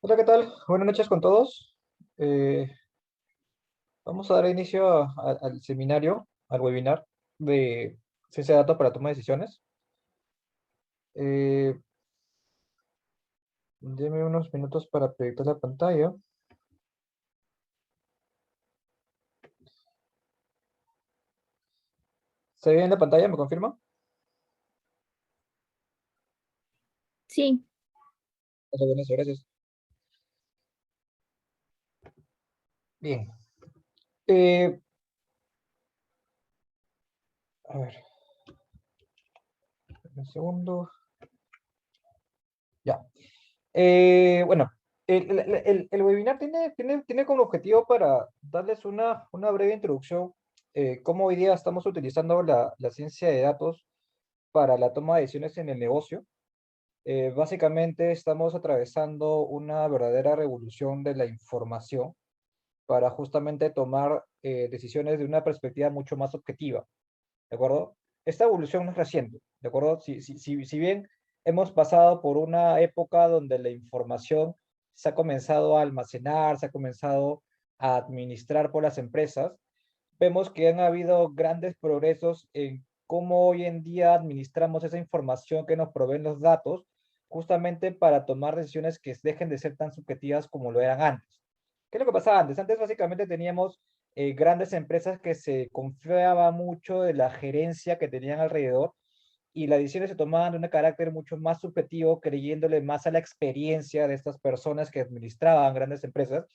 Hola, ¿qué tal? Buenas noches con todos. Eh, Vamos a dar inicio al seminario, al webinar de ciencia de datos para toma de decisiones. Eh, Deme unos minutos para proyectar la pantalla. ¿Se ve en la pantalla? ¿Me confirma? Sí, Buenas, gracias. Bien. Eh, a ver, un segundo. Ya. Bueno, el webinar tiene como objetivo para darles una breve introducción, cómo hoy día estamos utilizando la ciencia de datos para la toma de decisiones en el negocio. Básicamente estamos atravesando una verdadera revolución de la información para justamente tomar decisiones de una perspectiva mucho más objetiva, ¿de acuerdo? Esta evolución no es reciente, ¿de acuerdo? Si bien hemos pasado por una época donde la información se ha comenzado a almacenar, se ha comenzado a administrar por las empresas, vemos que han habido grandes progresos en cómo hoy en día administramos esa información que nos proveen los datos, justamente para tomar decisiones que dejen de ser tan subjetivas como lo eran antes. ¿Qué es lo que pasaba antes? Antes básicamente teníamos grandes empresas que se confiaba mucho de la gerencia que tenían alrededor y las decisiones se tomaban de un carácter mucho más subjetivo, creyéndole más a la experiencia de estas personas que administraban grandes empresas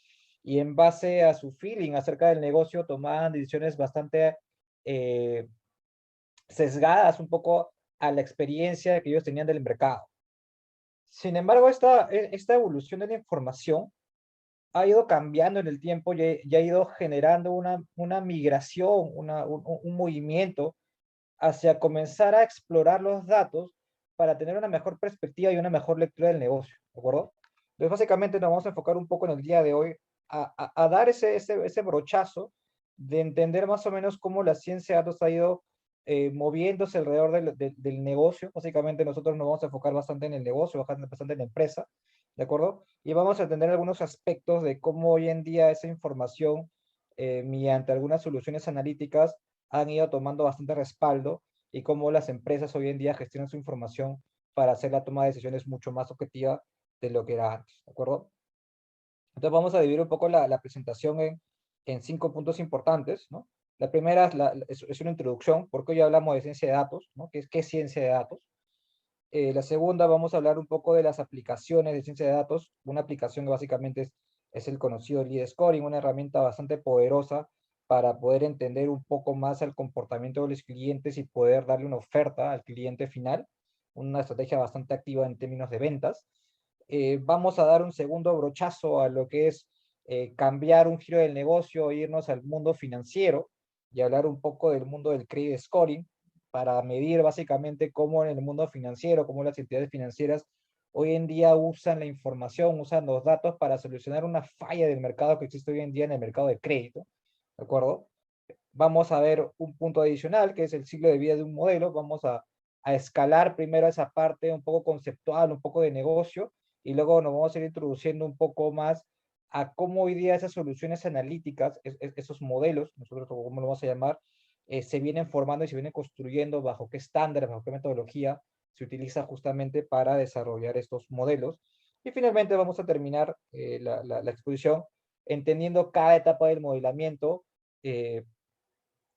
y en base a su feeling acerca del negocio tomaban decisiones bastante eh, sesgadas un poco a la experiencia que ellos tenían del mercado. Sin embargo, esta evolución de la información ha ido cambiando en el tiempo y ha ido generando una migración, un movimiento hacia comenzar a explorar los datos para tener una mejor perspectiva y una mejor lectura del negocio, ¿de acuerdo? Entonces, básicamente nos vamos a enfocar un poco en el día de hoy a dar ese brochazo de entender más o menos cómo la ciencia de datos ha ido moviéndose alrededor del negocio. Básicamente nosotros nos vamos a enfocar bastante en el negocio, bastante en la empresa, ¿de acuerdo? Y vamos a entender algunos aspectos de cómo hoy en día esa información, mediante algunas soluciones analíticas, han ido tomando bastante respaldo y cómo las empresas hoy en día gestionan su información para hacer la toma de decisiones mucho más objetiva de lo que era antes, ¿de acuerdo? Entonces vamos a dividir un poco la presentación en 5 puntos importantes, ¿no? La primera es una introducción, porque hoy hablamos de ciencia de datos, ¿no? ¿Qué es ciencia de datos? La segunda, vamos a hablar un poco de las aplicaciones de ciencia de datos. Una aplicación que básicamente es el conocido lead scoring, una herramienta bastante poderosa para poder entender un poco más el comportamiento de los clientes y poder darle una oferta al cliente final, una estrategia bastante activa en términos de ventas. Vamos a dar un segundo brochazo a lo que es cambiar un giro del negocio, e irnos al mundo financiero y hablar un poco del mundo del credit scoring, para medir básicamente cómo en el mundo financiero, cómo las entidades financieras hoy en día usan la información, usan los datos para solucionar una falla del mercado que existe hoy en día en el mercado de crédito, ¿de acuerdo? Vamos a ver un punto adicional, que es el ciclo de vida de un modelo. Vamos a escalar primero esa parte un poco conceptual, un poco de negocio, y luego nos vamos a ir introduciendo un poco más a cómo hoy día esas soluciones analíticas, esos modelos, nosotros como lo vamos a llamar, se vienen formando y se vienen construyendo, bajo qué estándares, bajo qué metodología se utiliza justamente para desarrollar estos modelos. Y finalmente vamos a terminar la exposición entendiendo cada etapa del modelamiento, eh,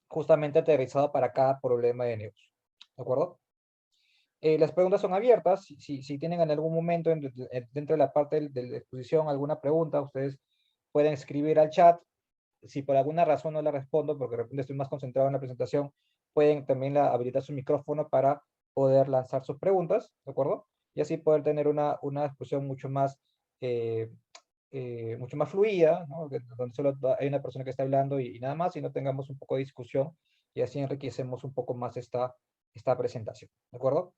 justamente aterrizado para cada problema de negocio. ¿De acuerdo? Las preguntas son abiertas. Si tienen en algún momento dentro de la parte de la exposición alguna pregunta, ustedes pueden escribir al chat. Si por alguna razón no la respondo, porque de repente estoy más concentrado en la presentación, pueden también habilitar su micrófono para poder lanzar sus preguntas, ¿de acuerdo? Y así poder tener una exposición eh, mucho más fluida, ¿no? Donde solo hay una persona que está hablando y nada más, y no tengamos un poco de discusión, y así enriquecemos un poco más esta presentación, ¿de acuerdo?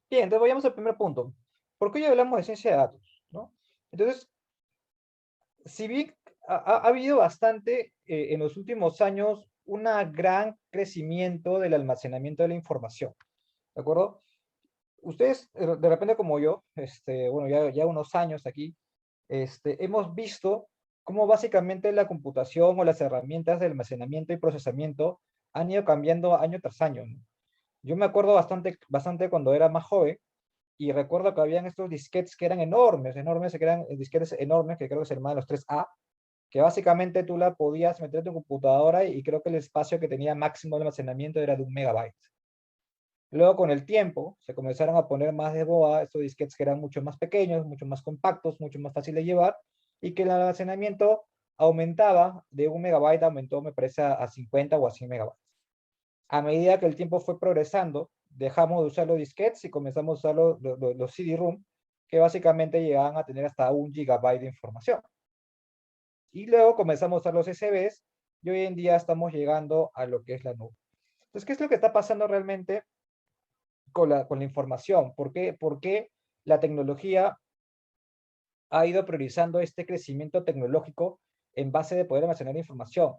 Bien, entonces vayamos al primer punto. ¿Por qué hoy hablamos de ciencia de datos? ¿No? Entonces, si bien ha habido bastante en los últimos años un gran crecimiento del almacenamiento de la información, ¿de acuerdo? ustedes, de repente como yo, bueno, ya unos años aquí, hemos visto cómo básicamente la computación o las herramientas de almacenamiento y procesamiento han ido cambiando año tras año, ¿no? Yo me acuerdo bastante cuando era más joven y recuerdo que habían estos disquetes que eran enormes, que eran disquetes enormes, que creo que se llamaban los 3A, que básicamente tú la podías meter en tu computadora y creo que el espacio que tenía máximo de almacenamiento era de 1 MB. Luego, con el tiempo, se comenzaron a poner más de moda estos disquetes que eran mucho más pequeños, mucho más compactos, mucho más fáciles de llevar, y que el almacenamiento aumentaba de 1 MB, aumentó, me parece, a 50 o a 100 megabytes. A medida que el tiempo fue progresando, dejamos de usar los disquetes y comenzamos a usar los CD-ROM, que básicamente llegaban a tener hasta 1 GB de información. Y luego comenzamos a usar los SSDs, y hoy en día estamos llegando a lo que es la nube. Entonces, ¿qué es lo que está pasando realmente con la información? ¿Por qué la tecnología ha ido priorizando este crecimiento tecnológico en base de poder almacenar información?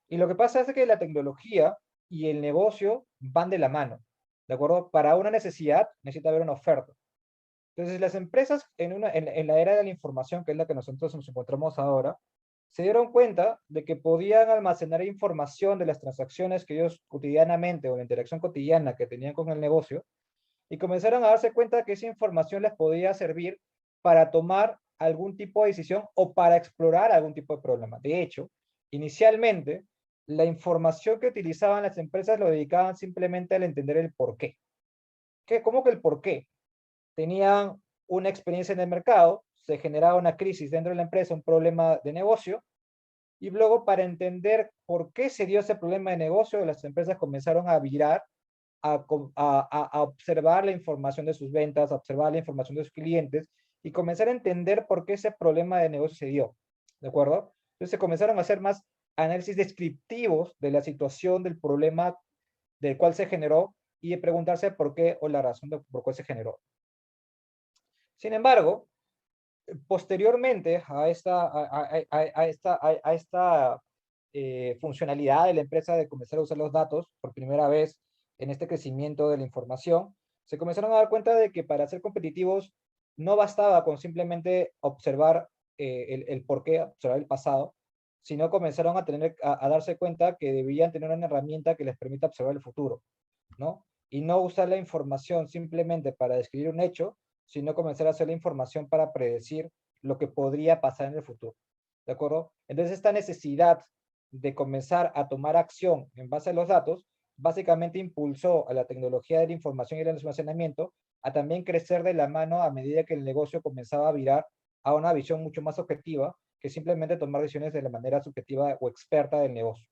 Y lo que pasa es que la tecnología y el negocio van de la mano, ¿de acuerdo? Para una necesidad necesita haber una oferta. Entonces, las empresas en la era de la información, que es la que nosotros nos encontramos ahora, se dieron cuenta de que podían almacenar información de las transacciones que ellos cotidianamente o la interacción cotidiana que tenían con el negocio, y comenzaron a darse cuenta que esa información les podía servir para tomar algún tipo de decisión o para explorar algún tipo de problema. De hecho, inicialmente, la información que utilizaban las empresas lo dedicaban simplemente al entender el por qué. ¿Cómo que el por qué? Tenían una experiencia en el mercado, se generaba una crisis dentro de la empresa, un problema de negocio, y luego para entender por qué se dio ese problema de negocio, las empresas comenzaron a virar a observar la información de sus ventas, a observar la información de sus clientes y comenzar a entender por qué ese problema de negocio se dio, ¿de acuerdo? Entonces se comenzaron a hacer más análisis descriptivos de la situación, del problema del cual se generó y de preguntarse por qué o la razón de por qué se generó. Sin embargo, posteriormente a esta funcionalidad de la empresa de comenzar a usar los datos por primera vez en este crecimiento de la información, se comenzaron a dar cuenta de que para ser competitivos no bastaba con simplemente observar el por qué, observar el pasado, sino comenzaron a darse cuenta que debían tener una herramienta que les permita observar el futuro, ¿no? Y no usar la información simplemente para describir un hecho, sino comenzar a hacer la información para predecir lo que podría pasar en el futuro. ¿De acuerdo? Entonces, esta necesidad de comenzar a tomar acción en base a los datos, básicamente impulsó a la tecnología de la información y el almacenamiento a también crecer de la mano a medida que el negocio comenzaba a virar a una visión mucho más objetiva que simplemente tomar decisiones de la manera subjetiva o experta del negocio.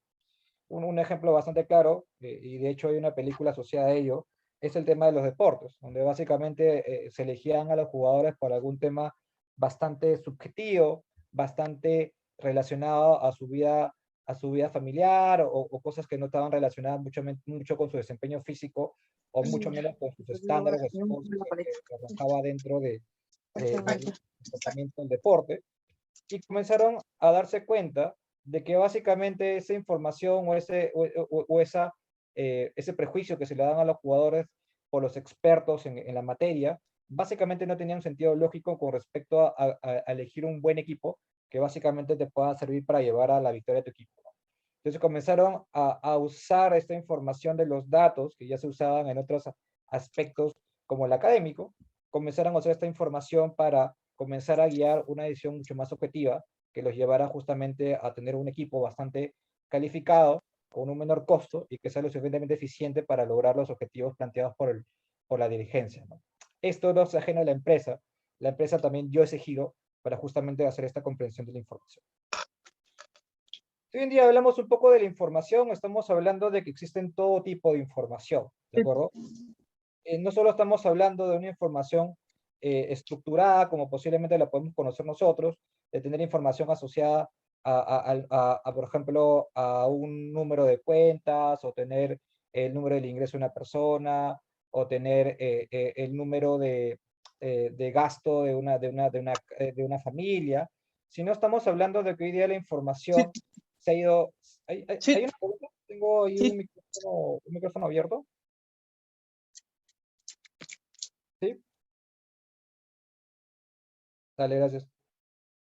Un ejemplo bastante claro, y de hecho hay una película asociada a ello, es el tema de los deportes, donde básicamente se elegían a los jugadores por algún tema bastante subjetivo, bastante relacionado a su vida familiar o cosas que no estaban relacionadas mucho con su desempeño físico o mucho menos con sus estándares de sport que arrojaba dentro del tratamiento del deporte, y comenzaron a darse cuenta de que básicamente esa información ese prejuicio que se le dan a los jugadores por los expertos en la materia, básicamente no tenía un sentido lógico con respecto a elegir un buen equipo que básicamente te pueda servir para llevar a la victoria de tu equipo. Entonces comenzaron a usar esta información de los datos que ya se usaban en otros aspectos como el académico, comenzaron a usar esta información para comenzar a guiar una decisión mucho más objetiva que los llevara justamente a tener un equipo bastante calificado, con un menor costo y que sea lo suficientemente eficiente para lograr los objetivos planteados por la dirigencia, ¿no? Esto no es ajeno a la empresa también dio ese giro para justamente hacer esta comprensión de la información. Si hoy en día hablamos un poco de la información, estamos hablando de que existen todo tipo de información, ¿de acuerdo? No solo estamos hablando de una información estructurada, como posiblemente la podemos conocer nosotros, de tener información asociada por ejemplo, a un número de cuentas, o tener el número del ingreso de una persona, o tener el número de gasto de una familia, sino estamos hablando de que hoy día la Sí, información se ha ido... ¿Hay sí, una pregunta? Tengo ahí sí. un micrófono abierto. ¿Sí? Dale, gracias.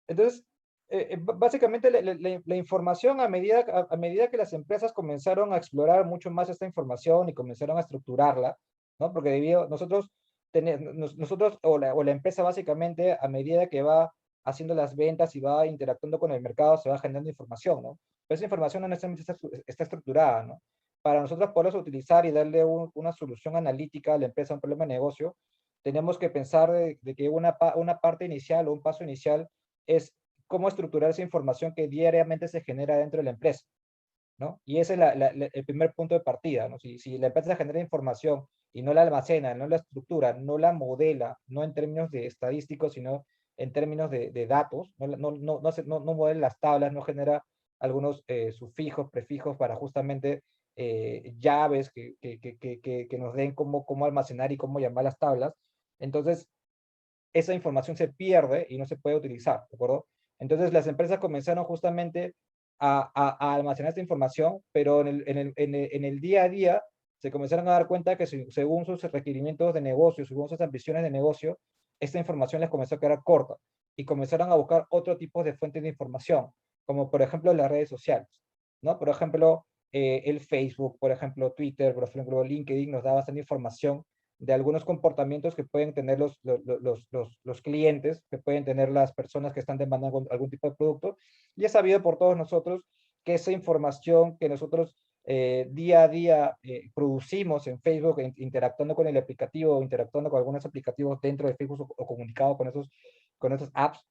Entonces, básicamente la información a medida que las empresas comenzaron a explorar mucho más esta información y comenzaron a estructurarla, ¿no? Porque nosotros, nosotros o la empresa básicamente a medida que va haciendo las ventas y va interactuando con el mercado, se va generando información, ¿no? Pero esa información no necesariamente está estructurada, ¿no? Para nosotros poderlos utilizar y darle una solución analítica a la empresa, a un problema de negocio, tenemos que pensar de que una parte inicial o un paso inicial es cómo estructurar esa información que diariamente se genera dentro de la empresa, ¿no? Y ese es el primer punto de partida, ¿no? Si la empresa genera información y no la almacena, no la estructura, no la modela, no en términos de estadísticos, sino en términos de datos, no modela las tablas, no genera algunos sufijos, prefijos para justamente llaves que nos den cómo almacenar y cómo llamar las tablas. Entonces, esa información se pierde y no se puede utilizar, ¿de acuerdo? Entonces las empresas comenzaron justamente a almacenar esta información, pero en el día a día se comenzaron a dar cuenta que según sus requerimientos de negocio, según sus ambiciones de negocio, esta información les comenzó a quedar corta y comenzaron a buscar otro tipo de fuentes de información, como por ejemplo las redes sociales, ¿no? Por ejemplo, el Facebook, por ejemplo, Twitter, por ejemplo, LinkedIn nos da bastante información de algunos comportamientos que pueden tener los clientes, que pueden tener las personas que están demandando algún tipo de producto. Y es sabido por todos nosotros que esa información que nosotros día a día producimos en Facebook, interactuando con el aplicativo, interactuando con algunos aplicativos dentro de Facebook o comunicado con esos apps,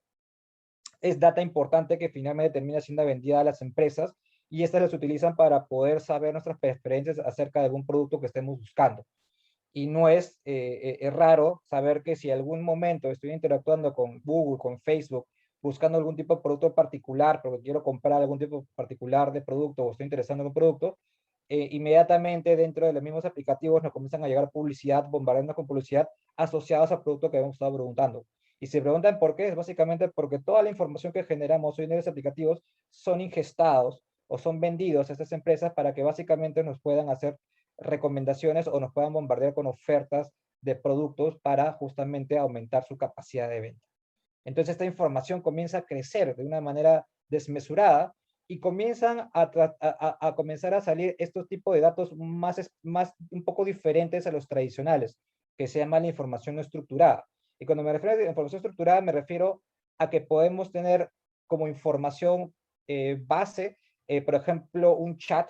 es data importante que finalmente termina siendo vendida a las empresas y estas las utilizan para poder saber nuestras preferencias acerca de algún producto que estemos buscando. Y no es raro saber que si algún momento estoy interactuando con Google, con Facebook, buscando algún tipo de producto particular, porque quiero comprar algún tipo particular de producto o estoy interesado en un producto, inmediatamente dentro de los mismos aplicativos nos comienzan a llegar publicidad, bombardeando con publicidad asociados al producto que hemos estado preguntando. Y se preguntan por qué, es básicamente porque toda la información que generamos hoy en los aplicativos son ingestados o son vendidos a estas empresas para que básicamente nos puedan hacer recomendaciones o nos puedan bombardear con ofertas de productos para justamente aumentar su capacidad de venta. Entonces esta información comienza a crecer de una manera desmesurada y comienzan a comenzar a salir estos tipos de datos más un poco diferentes a los tradicionales, que se llama la información no estructurada. Y cuando me refiero a información estructurada, me refiero a que podemos tener como información base, por ejemplo, un chat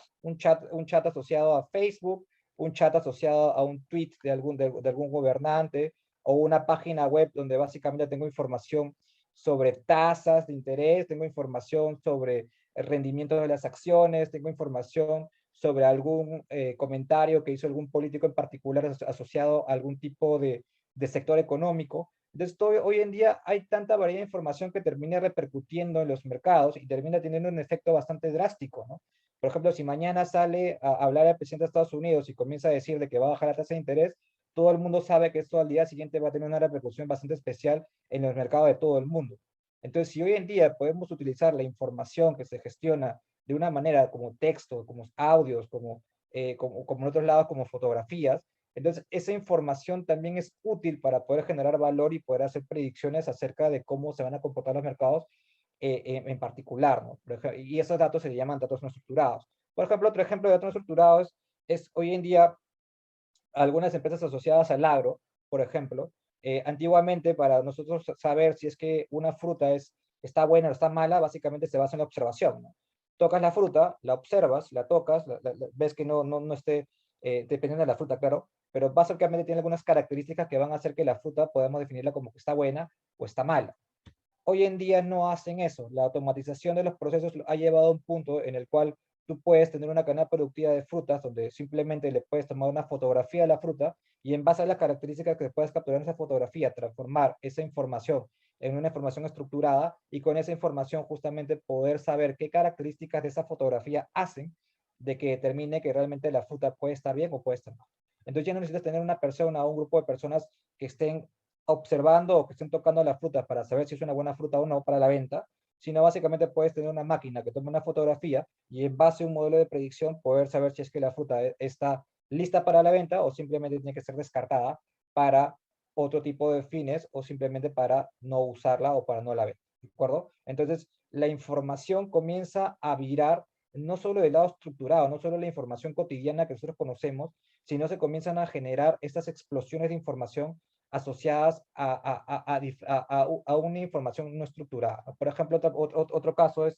asociado a Facebook, un chat asociado a un tweet de algún gobernante, o una página web donde básicamente tengo información sobre tasas de interés, tengo información sobre el rendimiento de las acciones, tengo información sobre algún comentario que hizo algún político en particular asociado a algún tipo de sector económico. Entonces, hoy en día hay tanta variedad de información que termina repercutiendo en los mercados y termina teniendo un efecto bastante drástico, ¿no? Por ejemplo, si mañana sale a hablar el presidente de Estados Unidos y comienza a decir de que va a bajar la tasa de interés, todo el mundo sabe que esto al día siguiente va a tener una repercusión bastante especial en los mercados de todo el mundo. Entonces, si hoy en día podemos utilizar la información que se gestiona de una manera como texto, como audios, como en otros lados como fotografías, entonces esa información también es útil para poder generar valor y poder hacer predicciones acerca de cómo se van a comportar los mercados en particular, ¿no? Y esos datos se llaman datos no estructurados. Por ejemplo, otro ejemplo de datos no estructurados es hoy en día algunas empresas asociadas al agro, por ejemplo, antiguamente para nosotros saber si es que una fruta está buena o está mala, básicamente se basa en la observación, ¿no? Tocas la fruta, la observas, la tocas, ves que no esté, dependiendo de la fruta, claro, pero básicamente tiene algunas características que van a hacer que la fruta podamos definirla como que está buena o está mala. Hoy en día no hacen eso. La automatización de los procesos ha llevado a un punto en el cual tú puedes tener una cadena productiva de frutas donde simplemente le puedes tomar una fotografía de la fruta y en base a las características que puedes capturar en esa fotografía, transformar esa información en una información estructurada y con esa información justamente poder saber qué características de esa fotografía hacen de que determine que realmente la fruta puede estar bien o puede estar mal. Entonces ya no necesitas tener una persona o un grupo de personas que estén observando o que estén tocando la fruta para saber si es una buena fruta o no para la venta, sino básicamente puedes tener una máquina que tome una fotografía y en base a un modelo de predicción poder saber si es que la fruta está lista para la venta o simplemente tiene que ser descartada para otro tipo de fines o simplemente para no usarla o para no la ver, ¿de acuerdo? Entonces, la información comienza a virar no solo del lado estructurado, no solo la información cotidiana que nosotros conocemos, sino se comienzan a generar estas explosiones de información asociadas a una información no estructurada. Por ejemplo, otro caso es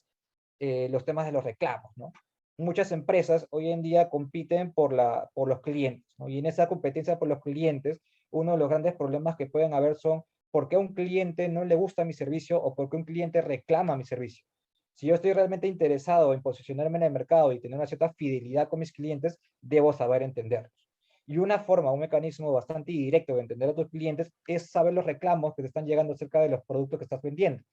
los temas de los reclamos, ¿no? Muchas empresas hoy en día compiten por los clientes, ¿no? Y en esa competencia por los clientes, uno de los grandes problemas que pueden haber son por qué a un cliente no le gusta mi servicio o por qué un cliente reclama mi servicio. Si yo estoy realmente interesado en posicionarme en el mercado y tener una cierta fidelidad con mis clientes, debo saber entenderlos. Y una forma, un mecanismo bastante directo de entender a tus clientes es saber los reclamos que te están llegando acerca de los productos que estás vendiendo.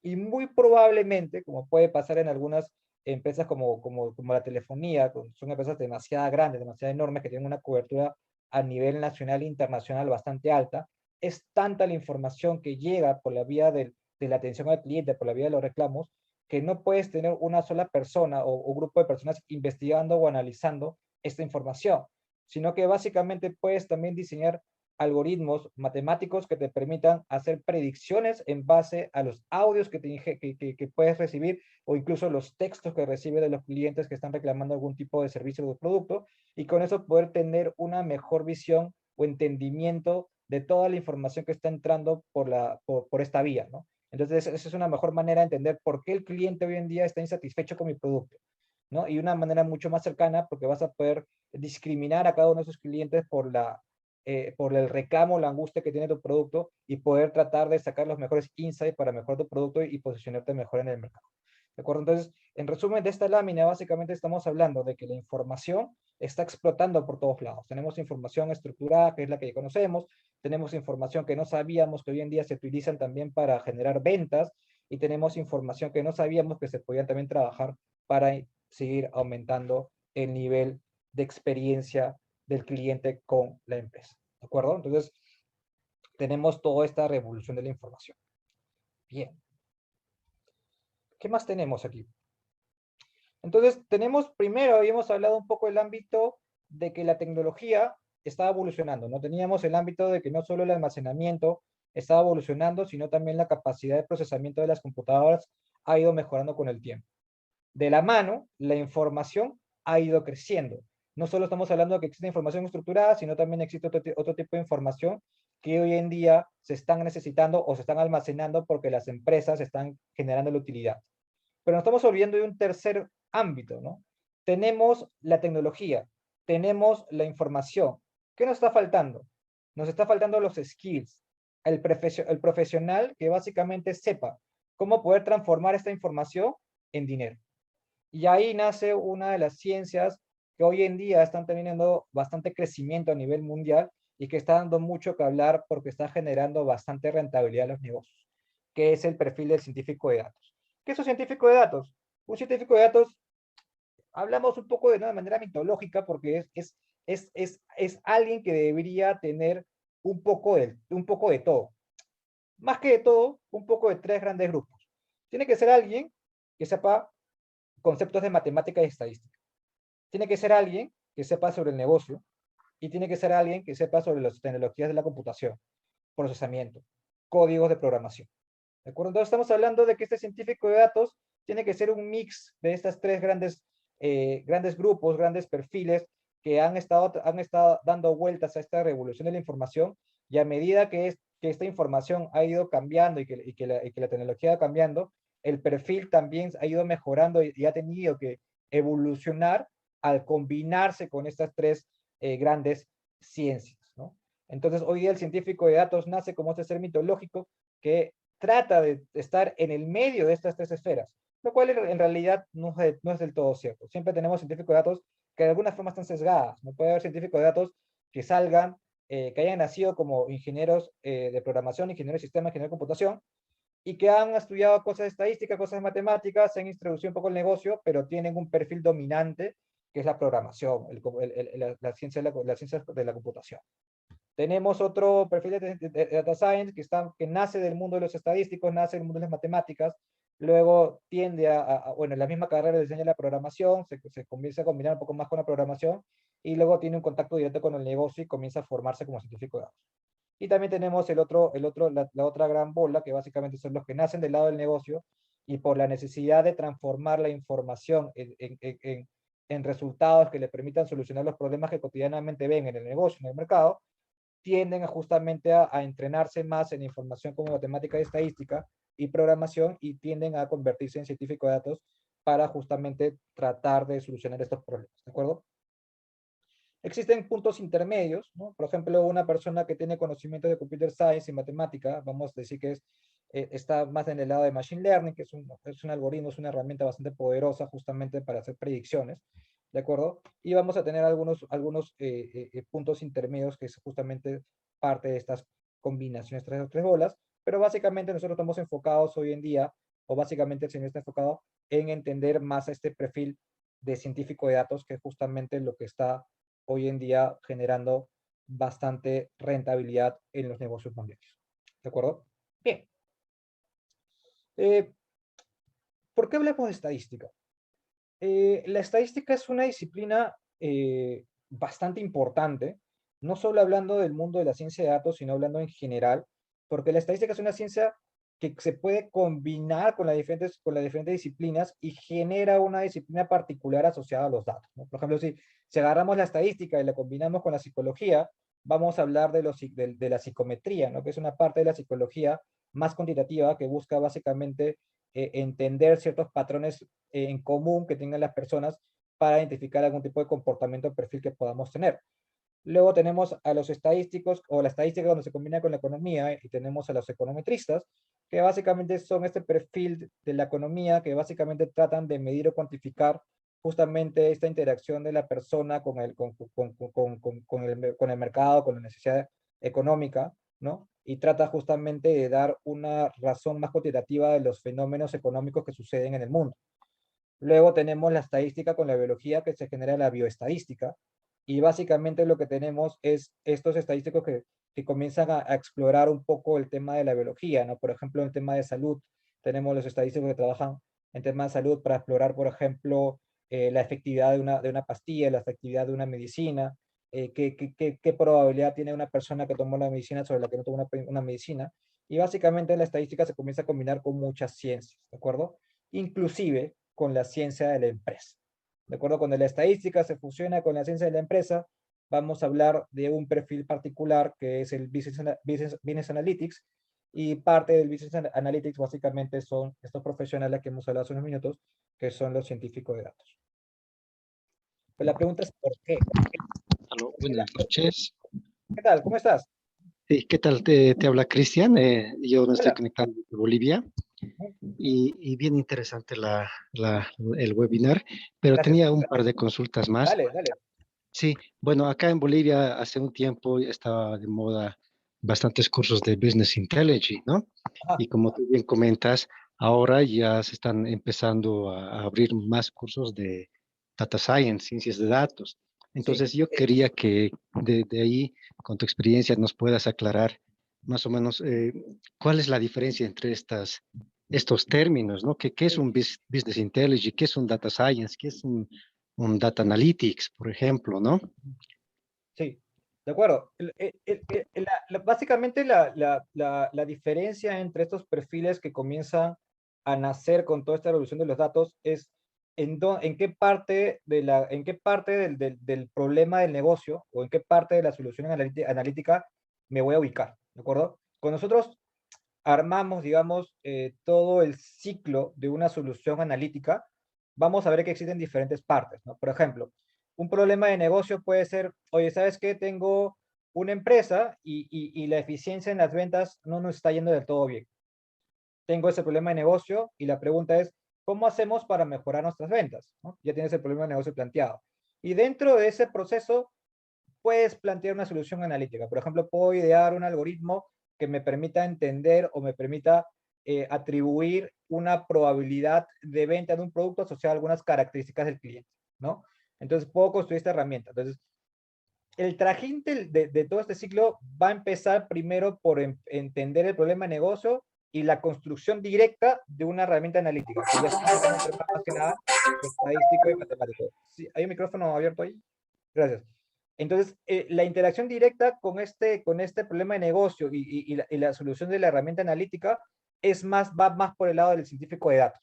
Y muy probablemente, como puede pasar en algunas empresas como la telefonía, son empresas demasiado grandes, demasiado enormes, que tienen una cobertura a nivel nacional e internacional bastante alta, es tanta la información que llega por la vía de la atención al cliente, por la vía de los reclamos, que no puedes tener una sola persona o grupo de personas investigando o analizando esta información, sino que básicamente puedes también diseñar algoritmos matemáticos que te permitan hacer predicciones en base a los audios que puedes recibir o incluso los textos que recibe de los clientes que están reclamando algún tipo de servicio o de producto, y con eso poder tener una mejor visión o entendimiento de toda la información que está entrando por esta vía, ¿no? Entonces, esa es una mejor manera de entender por qué el cliente hoy en día está insatisfecho con mi producto, ¿no? Y una manera mucho más cercana porque vas a poder discriminar a cada uno de esos clientes por el reclamo, la angustia que tiene tu producto y poder tratar de sacar los mejores insights para mejorar tu producto y posicionarte mejor en el mercado. ¿De acuerdo? Entonces, en resumen de esta lámina, básicamente estamos hablando de que la información está explotando por todos lados. Tenemos información estructurada, que es la que ya conocemos, tenemos información que no sabíamos que hoy en día se utilizan también para generar ventas, y tenemos información que no sabíamos que se podía también trabajar para seguir aumentando el nivel de experiencia del cliente con la empresa. ¿De acuerdo? Entonces, tenemos toda esta revolución de la información. Bien. ¿Qué más tenemos aquí? Entonces, tenemos primero, habíamos hablado un poco del ámbito de que la tecnología estaba evolucionando, ¿no? Teníamos el ámbito de que no solo el almacenamiento estaba evolucionando, sino también la capacidad de procesamiento de las computadoras ha ido mejorando con el tiempo. De la mano, la información ha ido creciendo. No solo estamos hablando de que existe información estructurada, sino también existe otro tipo de información que hoy en día se están necesitando o se están almacenando porque las empresas están generando la utilidad. Pero nos estamos olvidando de un tercer ámbito, ¿no? Tenemos la tecnología, tenemos la información. ¿Qué nos está faltando? Nos está faltando los skills, el profesional que básicamente sepa cómo poder transformar esta información en dinero. Y ahí nace una de las ciencias que hoy en día están teniendo bastante crecimiento a nivel mundial y que está dando mucho que hablar porque está generando bastante rentabilidad en los negocios, que es el perfil del científico de datos. ¿Qué es un científico de datos? Un científico de datos, hablamos un poco de una manera mitológica porque es alguien que debería tener un poco de todo. Más que de todo, un poco de tres grandes grupos. Tiene que ser alguien que sepa conceptos de matemática y estadística. Tiene que ser alguien que sepa sobre el negocio y tiene que ser alguien que sepa sobre las tecnologías de la computación, procesamiento, códigos de programación. ¿De acuerdo? Entonces estamos hablando de que este científico de datos tiene que ser un mix de estas tres grandes grupos, grandes perfiles que han estado dando vueltas a esta revolución de la información, y a medida que esta información ha ido cambiando y que la tecnología va cambiando, el perfil también ha ido mejorando y ha tenido que evolucionar al combinarse con estas tres grandes ciencias, ¿no? Entonces, hoy día el científico de datos nace como este ser mitológico que trata de estar en el medio de estas tres esferas, lo cual en realidad no es del todo cierto. Siempre tenemos científicos de datos que de alguna forma están sesgadas. No puede haber científicos de datos que salgan, que hayan nacido como ingenieros de programación, ingenieros de sistemas, ingenieros de computación, y que han estudiado cosas de estadística, cosas de matemáticas, se han introducido un poco el negocio, pero tienen un perfil dominante, que es la programación, la ciencia de la computación. Tenemos otro perfil de Data Science que nace del mundo de los estadísticos, nace del mundo de las matemáticas, luego tiende bueno, en la misma carrera de diseño de la programación, se comienza a combinar un poco más con la programación, y luego tiene un contacto directo con el negocio y comienza a formarse como científico de datos. Y también tenemos la otra gran bola, que básicamente son los que nacen del lado del negocio y por la necesidad de transformar la información en resultados que le permitan solucionar los problemas que cotidianamente ven en el negocio, en el mercado, tienden justamente a entrenarse más en información como matemática y estadística y programación y tienden a convertirse en científico de datos para justamente tratar de solucionar estos problemas, ¿de acuerdo? Existen puntos intermedios, ¿no? Por ejemplo, una persona que tiene conocimiento de computer science y matemática, vamos a decir que está más en el lado de machine learning, que es un algoritmo, es una herramienta bastante poderosa justamente para hacer predicciones, ¿de acuerdo? Y vamos a tener algunos puntos intermedios que es justamente parte de estas combinaciones tres bolas, pero básicamente nosotros estamos enfocados hoy en día, o básicamente el señor está enfocado en entender más a este perfil de científico de datos, que es justamente lo que está hoy en día generando bastante rentabilidad en los negocios mundiales. ¿De acuerdo? Bien. Eh, ¿Por qué hablamos de estadística? La estadística es una disciplina bastante importante, no solo hablando del mundo de la ciencia de datos, sino hablando en general, porque la estadística es una ciencia que se puede combinar con las diferentes disciplinas y genera una disciplina particular asociada a los datos, ¿no? Por ejemplo, si agarramos la estadística y la combinamos con la psicología, vamos a hablar de la psicometría, ¿no? Que es una parte de la psicología más cuantitativa que busca básicamente entender ciertos patrones en común que tengan las personas para identificar algún tipo de comportamiento o perfil que podamos tener. Luego tenemos a los estadísticos, o la estadística cuando se combina con la economía, y tenemos a los econometristas, que básicamente son este perfil de la economía, que básicamente tratan de medir o cuantificar justamente esta interacción de la persona con el mercado, con la necesidad económica, ¿no? Y trata justamente de dar una razón más cuantitativa de los fenómenos económicos que suceden en el mundo. Luego tenemos la estadística con la biología que se genera la bioestadística, y básicamente lo que tenemos es estos estadísticos que comienzan a explorar un poco el tema de la biología, ¿no? Por ejemplo, el tema de salud, tenemos los estadísticos que trabajan en temas de salud para explorar, por ejemplo, la efectividad de una pastilla, la efectividad de una medicina, qué probabilidad tiene una persona que tomó la medicina sobre la que no tomó una medicina, y básicamente la estadística se comienza a combinar con muchas ciencias, ¿de acuerdo? Inclusive con la ciencia de la empresa. ¿De acuerdo? Cuando la estadística se fusiona con la ciencia de la empresa, vamos a hablar de un perfil particular que es el Business Analytics, y parte del Business Analytics básicamente son estos profesionales que hemos hablado hace unos minutos, que son los científicos de datos. Pero la pregunta es ¿por qué? Aló, buenas noches. ¿Qué tal? ¿Cómo estás? Sí, ¿qué tal? Te habla Cristian. Yo me estoy Hola. conectando de Bolivia y bien interesante el webinar, pero Gracias. tenía un par de consultas más. Dale, dale. Sí, bueno, acá en Bolivia hace un tiempo estaba de moda bastantes cursos de Business Intelligence, ¿no? Ajá. Y como tú bien comentas, ahora ya se están empezando a abrir más cursos de Data Science, ciencias de datos. Sí. Entonces yo quería que de ahí, con tu experiencia, nos puedas aclarar más o menos cuál es la diferencia entre estos términos, ¿no? ¿Qué es Sí. un Business Intelligence? ¿Qué es un Data Science? ¿Qué es un Data Analytics, por ejemplo, ¿no? Sí, de acuerdo. Básicamente la diferencia entre estos perfiles que comienzan a nacer con toda esta revolución de los datos es en qué parte, en qué parte del problema del negocio o en qué parte de la solución analítica me voy a ubicar, ¿de acuerdo? Con nosotros armamos, digamos, todo el ciclo de una solución analítica, vamos a ver que existen diferentes partes, ¿no? Por ejemplo, un problema de negocio puede ser, oye, ¿sabes qué? Tengo una empresa y la eficiencia en las ventas no nos está yendo del todo bien. Tengo ese problema de negocio y la pregunta es, ¿cómo hacemos para mejorar nuestras ventas? ¿No? Ya tienes el problema de negocio planteado. Y dentro de ese proceso puedes plantear una solución analítica. Por ejemplo, puedo idear un algoritmo que me permita entender o me permita atribuir una probabilidad de venta de un producto asociada a algunas características del cliente, ¿no? Entonces puedo construir esta herramienta. Entonces, el trajín de todo este ciclo va a empezar primero por entender el problema de negocio y la construcción directa de una herramienta analítica, que ya sí es un tema más que nada estadístico y matemático. ¿Sí? ¿Hay un micrófono abierto ahí? Gracias. Entonces, la interacción directa con este problema de negocio y la solución de la herramienta analítica va más por el lado del científico de datos.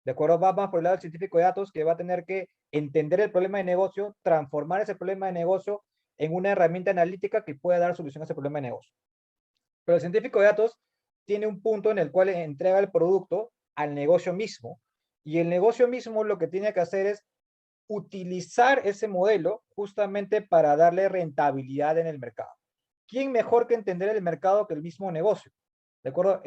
¿De acuerdo? Va más por el lado del científico de datos que va a tener que entender el problema de negocio, transformar ese problema de negocio en una herramienta analítica que pueda dar solución a ese problema de negocio. Pero el científico de datos tiene un punto en el cual entrega el producto al negocio mismo, y el negocio mismo lo que tiene que hacer es utilizar ese modelo justamente para darle rentabilidad en el mercado. ¿Quién mejor que entender el mercado que el mismo negocio? ¿De acuerdo?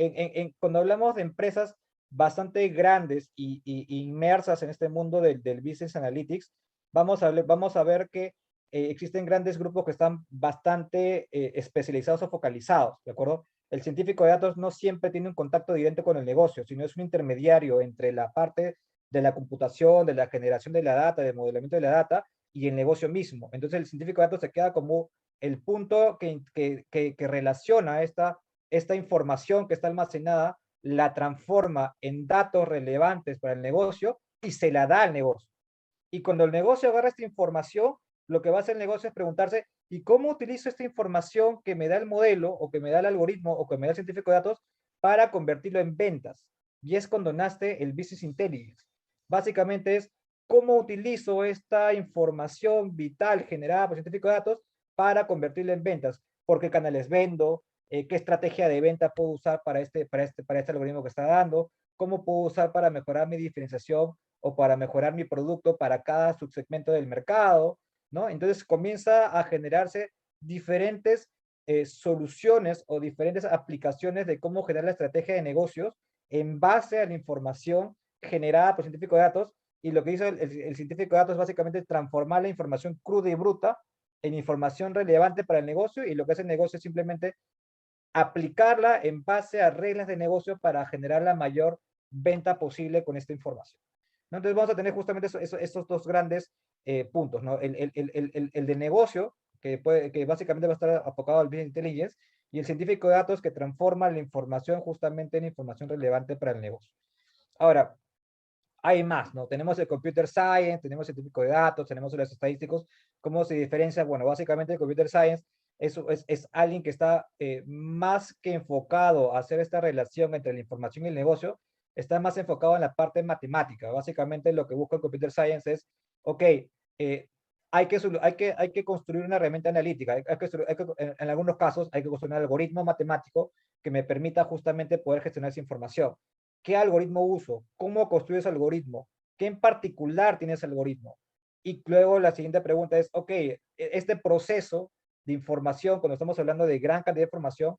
Cuando hablamos de empresas bastante grandes y inmersas en este mundo del Business Analytics, vamos a ver que existen grandes grupos que están bastante especializados o focalizados, ¿de acuerdo? El científico de datos no siempre tiene un contacto directo con el negocio, sino es un intermediario entre la parte de la computación, de la generación de la data, del modelamiento de la data y el negocio mismo. Entonces el científico de datos se queda como el punto que relaciona esta información que está almacenada, la transforma en datos relevantes para el negocio y se la da al negocio. Y cuando el negocio agarra esta información, lo que va a hacer el negocio es preguntarse, ¿y cómo utilizo esta información que me da el modelo o que me da el algoritmo o que me da el científico de datos para convertirlo en ventas? Y es cuando nace el Business Intelligence. Básicamente es cómo utilizo esta información vital generada por el científico de datos para convertirlo en ventas. ¿Por qué canales vendo? ¿Qué estrategia de venta puedo usar para este algoritmo que está dando? ¿Cómo puedo usar para mejorar mi diferenciación o para mejorar mi producto para cada subsegmento del mercado? ¿No? Entonces comienza a generarse diferentes soluciones o diferentes aplicaciones de cómo generar la estrategia de negocios en base a la información generada por el científico de datos, y lo que hizo el científico de datos es básicamente transformar la información cruda y bruta en información relevante para el negocio, y lo que hace el negocio es simplemente aplicarla en base a reglas de negocio para generar la mayor venta posible con esta información, ¿no? Entonces vamos a tener justamente estos dos grandes puntos, ¿no? El de negocio, que básicamente va a estar enfocado al Business Intelligence, y el científico de datos que transforma la información justamente en información relevante para el negocio. Ahora, hay más, ¿no? Tenemos el Computer Science, tenemos el científico de datos, tenemos los estadísticos. ¿Cómo se diferencia? Bueno, básicamente el Computer Science es alguien que está más que enfocado a hacer esta relación entre la información y el negocio, está más enfocado en la parte matemática. Básicamente lo que busca el Computer Science es, ok, hay que construir una herramienta analítica, en algunos casos hay que construir un algoritmo matemático que me permita justamente poder gestionar esa información. ¿Qué algoritmo uso? ¿Cómo construyo ese algoritmo? ¿Qué en particular tiene ese algoritmo? Y luego la siguiente pregunta es, ok, este proceso de información, cuando estamos hablando de gran cantidad de información,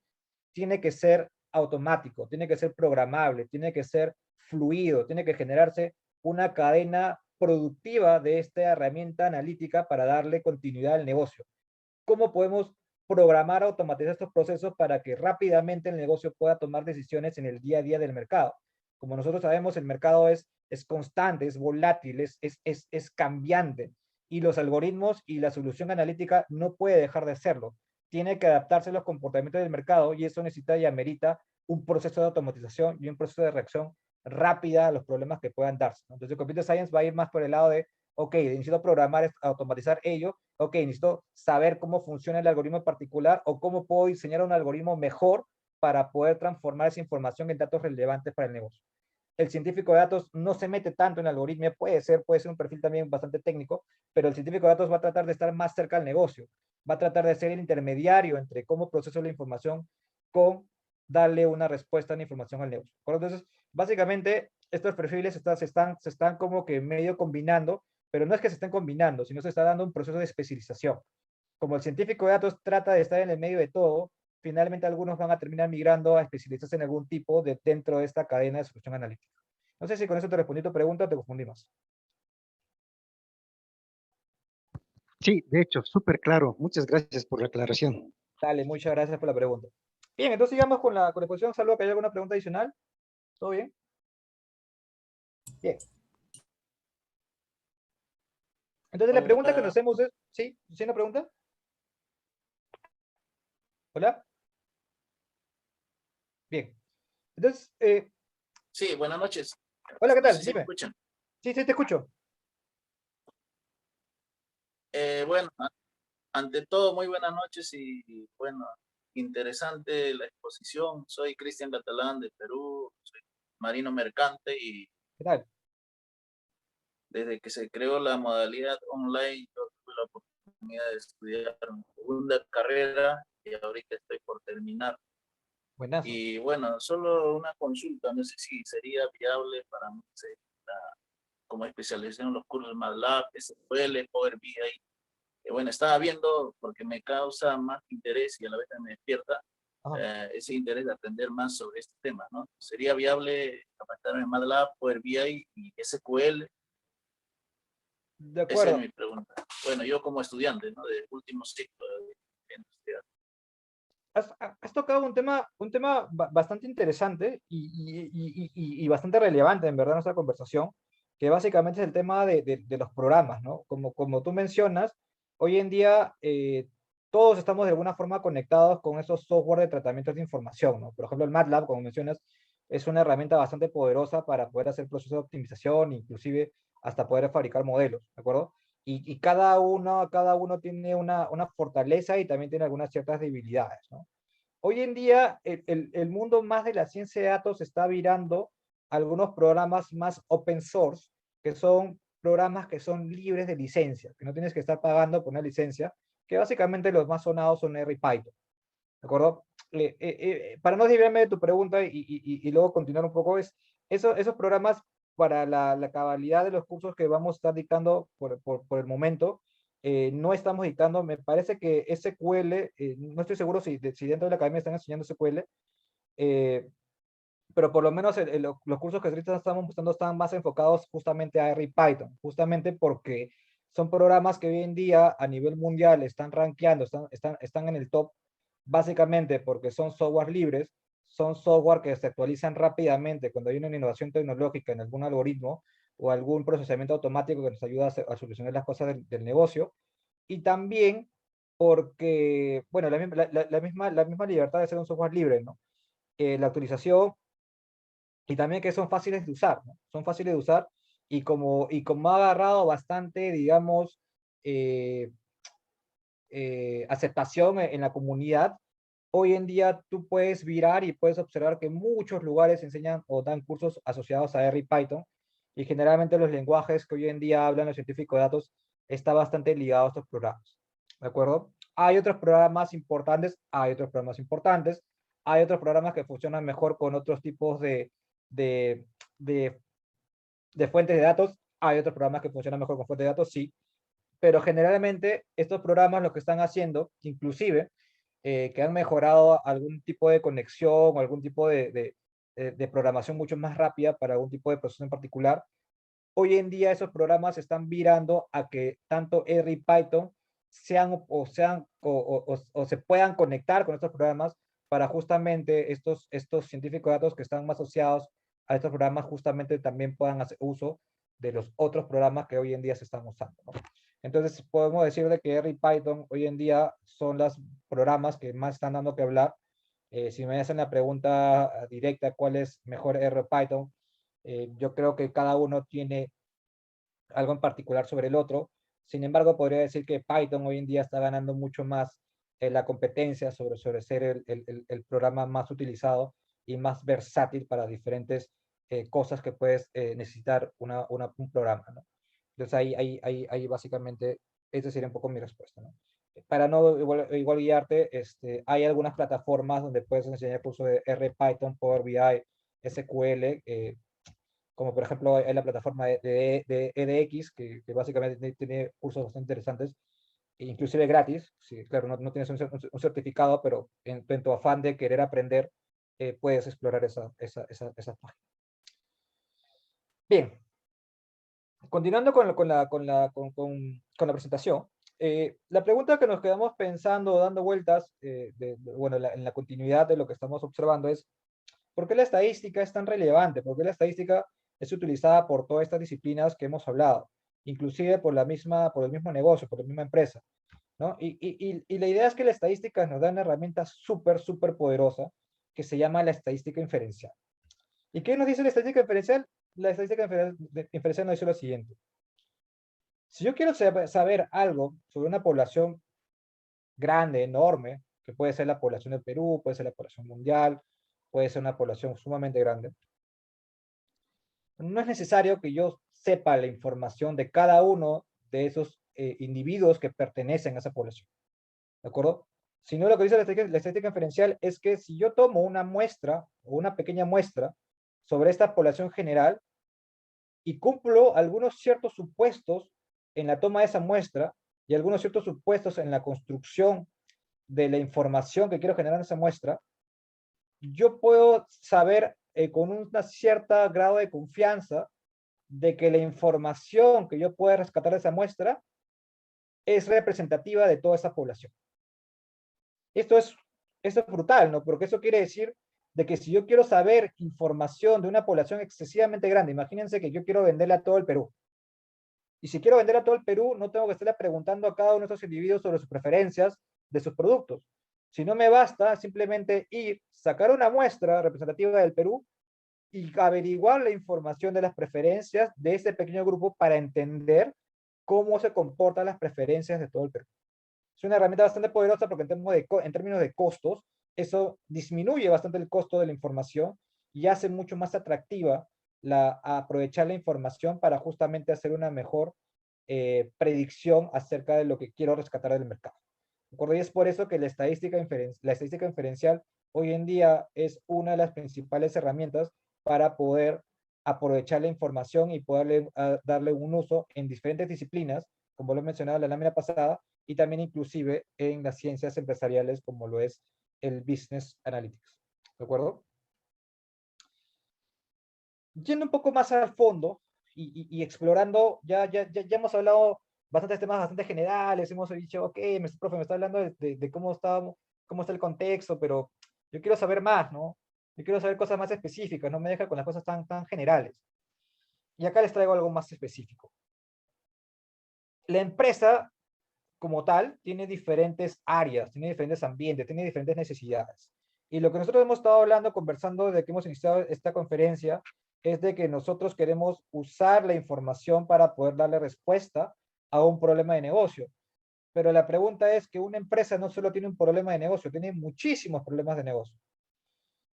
tiene que ser automático, tiene que ser programable, tiene que ser fluido, tiene que generarse una cadena productiva de esta herramienta analítica para darle continuidad al negocio. ¿Cómo podemos programar, automatizar estos procesos para que rápidamente el negocio pueda tomar decisiones en el día a día del mercado? Como nosotros sabemos, el mercado es constante, es volátil, es cambiante, y los algoritmos y la solución analítica no puede dejar de serlo. Tiene que adaptarse a los comportamientos del mercado, y eso necesita y amerita un proceso de automatización y un proceso de reacción rápida a los problemas que puedan darse, ¿no? Entonces el Computer Science va a ir más por el lado de, ok, necesito programar, automatizar ello, ok, necesito saber cómo funciona el algoritmo en particular, o cómo puedo diseñar un algoritmo mejor para poder transformar esa información en datos relevantes para el negocio. El científico de datos no se mete tanto en el algoritmo, puede ser un perfil también bastante técnico, pero el científico de datos va a tratar de estar más cerca al negocio, va a tratar de ser el intermediario entre cómo proceso la información con darle una respuesta a la información al negocio. Entonces, básicamente, estos perfiles se están como que medio combinando, pero no es que se estén combinando, sino se está dando un proceso de especialización. Como el científico de datos trata de estar en el medio de todo, finalmente algunos van a terminar migrando a especializarse en algún tipo dentro de esta cadena de solución analítica. No sé si con eso te respondí tu pregunta o te confundí más. Sí, de hecho, súper claro. Muchas gracias por la aclaración. Dale, muchas gracias por la pregunta. Bien, entonces sigamos con la exposición, salvo que haya alguna pregunta adicional. ¿Todo bien? Bien. Entonces la pregunta que nos hacemos es, ¿sí? ¿Sí una pregunta? ¿Hola? Bien. Entonces, Sí, buenas noches. hola, ¿qué No tal? sé si me Dime. escuchan. Sí, sí, te escucho. Bueno, Ante todo, muy buenas noches y bueno, interesante la exposición. Soy Cristian Catalán de Perú, soy marino mercante y ¿Qué tal? desde que se creó la modalidad online, yo tuve la oportunidad de estudiar mi segunda carrera y ahorita estoy por terminar. Buenazo. Y bueno, solo una consulta, no sé si sería viable para mí como especialización en los cursos MATLAB, SQL, Power BI. Bueno, estaba viendo porque me causa más interés y a la vez me despierta Ajá. ese interés de aprender más sobre este tema, ¿no? ¿Sería viable capacitarme en MATLAB, Power BI y SQL? De Esa es acuerdo. mi pregunta. Bueno, yo como estudiante, ¿no? De último ciclo de universidad. Has tocado un tema bastante interesante y bastante relevante, en verdad, en nuestra conversación, que básicamente es el tema de los programas, ¿no? Como tú mencionas, hoy en día todos estamos de alguna forma conectados con esos software de tratamiento de información, ¿no? Por ejemplo, el MATLAB, como mencionas, es una herramienta bastante poderosa para poder hacer procesos de optimización, inclusive hasta poder fabricar modelos, ¿de acuerdo? Y cada uno tiene una fortaleza y también tiene algunas ciertas debilidades, ¿no? Hoy en día, el mundo más de la ciencia de datos está virando a algunos programas más open source, que son programas que son libres de licencia, que no tienes que estar pagando por una licencia, que básicamente los más sonados son R y Python, ¿de acuerdo? Para no desviarme de tu pregunta y luego continuar un poco, esos programas para la cabalidad de los cursos que vamos a estar dictando por el momento, no estamos dictando, me parece que SQL, no estoy seguro si dentro de la academia están enseñando SQL, eh, pero por lo menos los cursos que ahorita estamos mostrando están más enfocados justamente a R y Python, justamente porque son programas que hoy en día a nivel mundial están rankeando, están en el top, básicamente porque son software libres, son software que se actualizan rápidamente cuando hay una innovación tecnológica en algún algoritmo o algún procesamiento automático que nos ayuda a solucionar las cosas del negocio, y también porque, bueno, la misma libertad de ser un software libre, ¿no? La actualización y también que son fáciles de usar, ¿no? Son fáciles de usar y como ha agarrado bastante, digamos, eh, aceptación en la comunidad, hoy en día tú puedes virar y puedes observar que muchos lugares enseñan o dan cursos asociados a R y Python, y generalmente los lenguajes que hoy en día hablan los científicos de datos está bastante ligado a estos programas, ¿de acuerdo? Hay otros programas importantes, hay otros programas importantes, hay otros programas que funcionan mejor con otros tipos de, de, de fuentes de datos, hay otros programas que funcionan mejor con fuentes de datos, sí, pero generalmente estos programas lo que están haciendo, inclusive, que han mejorado algún tipo de conexión o algún tipo de programación mucho más rápida para algún tipo de proceso en particular, hoy en día esos programas están virando a que tanto R y Python sean o se puedan conectar con estos programas para justamente estos científicos de datos que están más asociados a estos programas justamente también puedan hacer uso de los otros programas que hoy en día se están usando, ¿no? Entonces podemos decir de que R y Python hoy en día son los programas que más están dando que hablar. Si me hacen la pregunta directa, ¿cuál es mejor R o Python? Yo creo que cada uno tiene algo en particular sobre el otro. Sin embargo, podría decir que Python hoy en día está ganando mucho más la competencia sobre ser el programa más utilizado y más versátil para diferentes cosas que puedes necesitar un programa, ¿no? Entonces ahí básicamente, esa sería un poco mi respuesta, ¿no? Para no igual guiarte, hay algunas plataformas donde puedes enseñar el curso de R, Python, Power BI, SQL, como por ejemplo hay la plataforma de edX, que básicamente tiene cursos bastante interesantes, e inclusive gratis. Sí, claro, no tienes un certificado, pero en tu afán de querer aprender, puedes explorar esa página. Bien, continuando con la presentación, la pregunta que nos quedamos pensando, dando vueltas, bueno, en la continuidad de lo que estamos observando es, ¿por qué la estadística es tan relevante? ¿Por qué la estadística es utilizada por todas estas disciplinas que hemos hablado? Inclusive por el mismo negocio, por la misma empresa, ¿no? Y la idea es que la estadística nos da una herramienta súper poderosa que se llama la estadística inferencial. ¿Y qué nos dice la estadística inferencial? La estadística inferencial nos dice lo siguiente. Si yo quiero saber algo sobre una población grande, enorme, que puede ser la población del Perú, puede ser la población mundial, puede ser una población sumamente grande, no es necesario que yo sepa la información de cada uno de esos individuos que pertenecen a esa población, ¿de acuerdo? Sino lo que dice la estadística inferencial es que si yo tomo una muestra o una pequeña muestra sobre esta población general y cumplo algunos ciertos supuestos en la toma de esa muestra y algunos ciertos supuestos en la construcción de la información que quiero generar en esa muestra, yo puedo saber con un cierto grado de confianza de que la información que yo pueda rescatar de esa muestra es representativa de toda esa población. Esto es brutal, ¿no? Porque eso quiere decir de que si yo quiero saber información de una población excesivamente grande, imagínense que yo quiero venderle a todo el Perú. Y si quiero vender a todo el Perú, no tengo que estarle preguntando a cada uno de estos individuos sobre sus preferencias de sus productos. Si no me basta simplemente ir, sacar una muestra representativa del Perú y averiguar la información de las preferencias de ese pequeño grupo para entender cómo se comportan las preferencias de todo el Perú. Es una herramienta bastante poderosa porque en términos de costos, eso disminuye bastante el costo de la información y hace mucho más atractiva aprovechar la información para justamente hacer una mejor predicción acerca de lo que quiero rescatar del mercado. ¿De acuerdo? Y es por eso que la estadística inferencial hoy en día es una de las principales herramientas para poder aprovechar la información y poderle darle un uso en diferentes disciplinas, como lo he mencionado en la lámina pasada, y también inclusive en las ciencias empresariales como lo es el Business Analytics. ¿De acuerdo? Yendo un poco más al fondo y explorando, ya hemos hablado bastantes temas bastante generales, hemos dicho, ok, profe, me está hablando de cómo está el contexto, pero yo quiero saber más, ¿no? Yo quiero saber cosas más específicas, no me deja con las cosas tan generales. Y acá les traigo algo más específico. La empresa como tal, tiene diferentes áreas, tiene diferentes ambientes, tiene diferentes necesidades. Y lo que nosotros hemos estado hablando, conversando desde que hemos iniciado esta conferencia, es de que nosotros queremos usar la información para poder darle respuesta a un problema de negocio. Pero la pregunta es que una empresa no solo tiene un problema de negocio, tiene muchísimos problemas de negocio.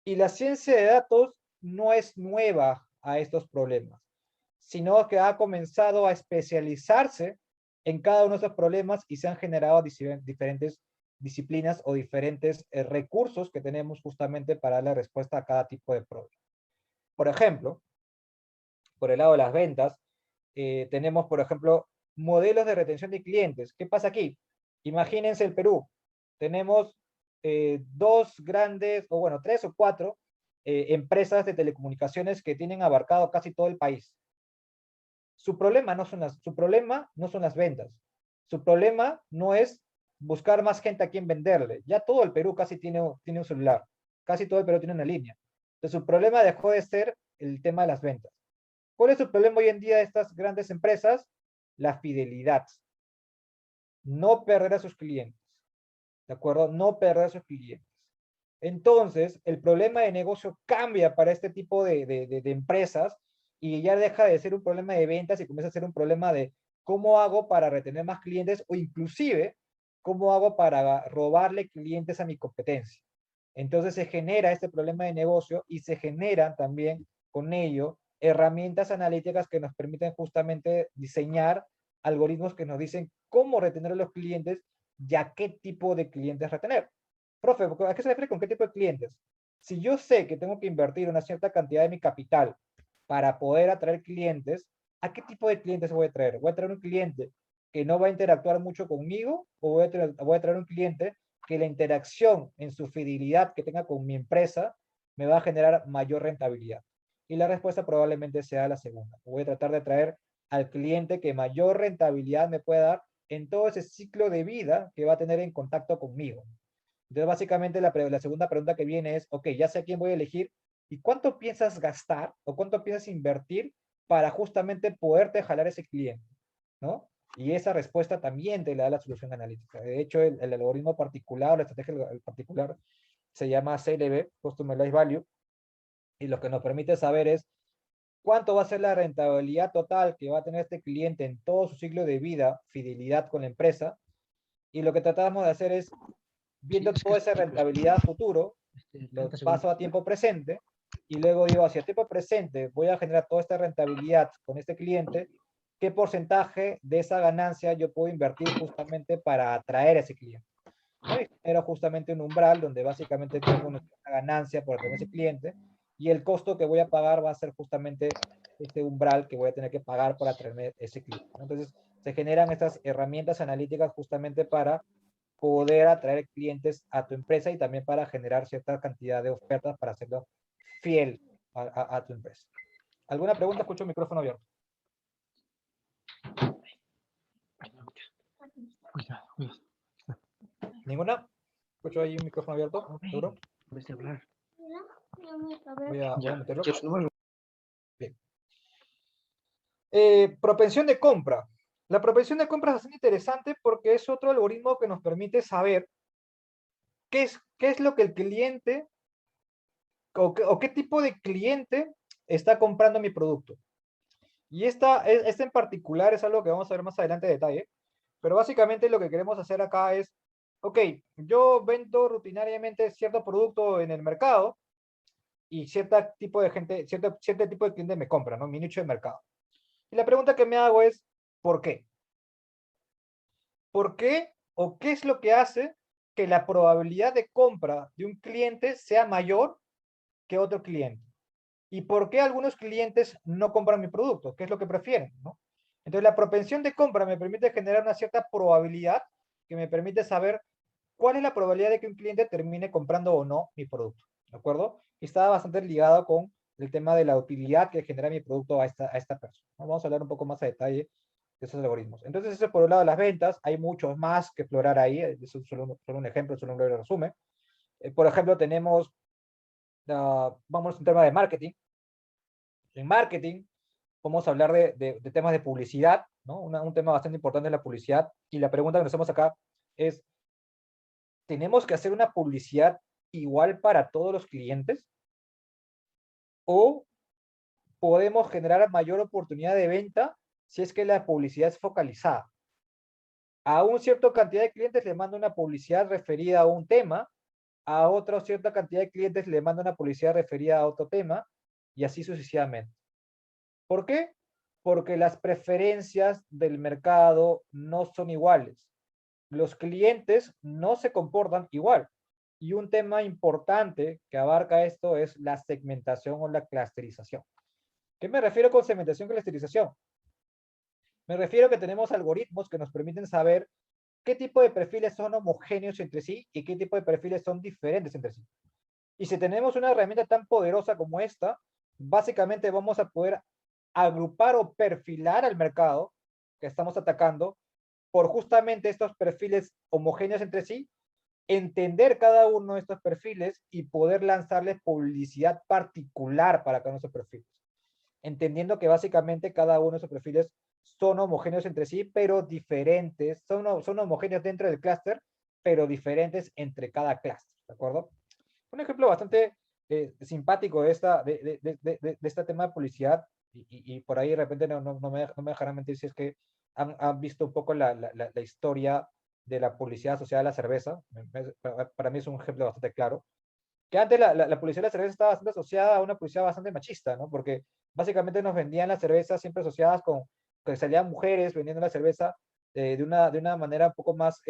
Y la ciencia de datos no es nueva a estos problemas, sino que ha comenzado a especializarse en cada uno de esos problemas y se han generado diferentes disciplinas o diferentes recursos que tenemos justamente para darle respuesta a cada tipo de problema. Por ejemplo, por el lado de las ventas, tenemos, por ejemplo, modelos de retención de clientes. ¿Qué pasa aquí? Imagínense el Perú. Tenemos dos grandes, o bueno, tres o cuatro empresas de telecomunicaciones que tienen abarcado casi todo el país. Su problema no son las ventas. Su problema no es buscar más gente a quien venderle. Ya todo el Perú casi tiene un celular. Casi todo el Perú tiene una línea. Entonces su problema dejó de ser el tema de las ventas. ¿Cuál es su problema hoy en día de estas grandes empresas? La fidelidad. No perder a sus clientes. ¿De acuerdo? No perder a sus clientes. Entonces, el problema de negocio cambia para este tipo de empresas y ya deja de ser un problema de ventas y comienza a ser un problema de cómo hago para retener más clientes o inclusive cómo hago para robarle clientes a mi competencia. Entonces se genera este problema de negocio y se generan también con ello herramientas analíticas que nos permiten justamente diseñar algoritmos que nos dicen cómo retener a los clientes y a qué tipo de clientes retener. Profe, ¿a qué se refiere con qué tipo de clientes? Si yo sé que tengo que invertir una cierta cantidad de mi capital para poder atraer clientes, ¿a qué tipo de clientes voy a traer? ¿Voy a traer un cliente que no va a interactuar mucho conmigo o voy a traer un cliente que la interacción en su fidelidad que tenga con mi empresa me va a generar mayor rentabilidad? Y la respuesta probablemente sea la segunda. Voy a tratar de traer al cliente que mayor rentabilidad me pueda dar en todo ese ciclo de vida que va a tener en contacto conmigo. Entonces, básicamente, la segunda pregunta que viene es, ok, ya sé a quién voy a elegir, ¿y cuánto piensas gastar o cuánto piensas invertir para justamente poderte jalar ese cliente? ¿No? Y esa respuesta también te la da la solución analítica. De hecho, el algoritmo particular, la estrategia particular, se llama CLV, Customized Value, y lo que nos permite saber es cuánto va a ser la rentabilidad total que va a tener este cliente en todo su ciclo de vida, fidelidad con la empresa, Y lo que tratamos de hacer es, viendo toda esa rentabilidad a futuro, lo paso a tiempo presente, y luego digo, hacia tiempo presente voy a generar toda esta rentabilidad con este cliente, ¿qué porcentaje de esa ganancia yo puedo invertir justamente para atraer a ese cliente? ¿No? Y genero justamente un umbral donde básicamente tengo una ganancia por tener ese cliente, y el costo que voy a pagar va a ser justamente este umbral que voy a tener que pagar para atraer ese cliente, ¿no? Entonces, se generan estas herramientas analíticas justamente para poder atraer clientes a tu empresa y también para generar cierta cantidad de ofertas para hacerlo fiel a tu empresa. ¿Alguna pregunta? Escucho el micrófono abierto. Cuidado, cuidado. ¿Ninguna? Escucho ahí un micrófono abierto. ¿Seguro? En vez de hablar. Voy a meterlo. Ya, no, Bien. Propensión de compra. La propensión de compra es bastante interesante porque es otro algoritmo que nos permite saber qué es lo que el cliente o qué tipo de cliente está comprando mi producto. Y esta en particular es algo que vamos a ver más adelante en detalle, pero básicamente lo que queremos hacer acá es, ok, yo vendo rutinariamente cierto producto en el mercado y cierto tipo de gente, cierto tipo de cliente me compra, ¿no? Mi nicho de mercado. Y la pregunta que me hago es, ¿por qué? ¿Por qué o qué es lo que hace que la probabilidad de compra de un cliente sea mayor que otro cliente? ¿Y por qué algunos clientes no compran mi producto? ¿Qué es lo que prefieren, ¿no? Entonces, la propensión de compra me permite generar una cierta probabilidad que me permite saber cuál es la probabilidad de que un cliente termine comprando o no mi producto, ¿de acuerdo? Y está bastante ligado con el tema de la utilidad que genera mi producto a esta persona, ¿no? Vamos a hablar un poco más a detalle de esos algoritmos. Entonces, eso por un lado las ventas, hay muchos más que explorar ahí, eso es solo un ejemplo, solo un breve resumen. Por ejemplo, tenemos, vamos a un tema de marketing. En marketing, vamos a hablar de temas de publicidad, ¿no? Un tema bastante importante es la publicidad, y la pregunta que nos hacemos acá es, ¿tenemos que hacer una publicidad igual para todos los clientes? ¿O podemos generar mayor oportunidad de venta si es que la publicidad es focalizada? A un cierta cantidad de clientes le mando una publicidad referida a un tema, a otra cierta cantidad de clientes le mando una publicidad referida a otro tema, y así sucesivamente. ¿Por qué? Porque las preferencias del mercado no son iguales. Los clientes no se comportan igual. Y un tema importante que abarca esto es la segmentación o la clusterización. ¿Qué me refiero con segmentación y clusterización? Me refiero a que tenemos algoritmos que nos permiten saber qué tipo de perfiles son homogéneos entre sí y qué tipo de perfiles son diferentes entre sí. Y si tenemos una herramienta tan poderosa como esta, básicamente vamos a poder agrupar o perfilar al mercado que estamos atacando por justamente estos perfiles homogéneos entre sí, entender cada uno de estos perfiles y poder lanzarles publicidad particular para cada uno de esos perfiles. Entendiendo que básicamente cada uno de esos perfiles son homogéneos entre sí, pero diferentes, son homogéneos dentro del clúster, pero diferentes entre cada clúster, ¿de acuerdo? Un ejemplo bastante simpático de este tema de publicidad, y por ahí de repente no me dejarán mentir si es que han visto un poco la historia de la publicidad asociada a la cerveza. Para mí es un ejemplo bastante claro. Que antes la publicidad de la cerveza estaba bastante asociada a una publicidad bastante machista, ¿no? Porque básicamente nos vendían las cervezas siempre asociadas con que salían mujeres vendiendo la cerveza de una manera un poco más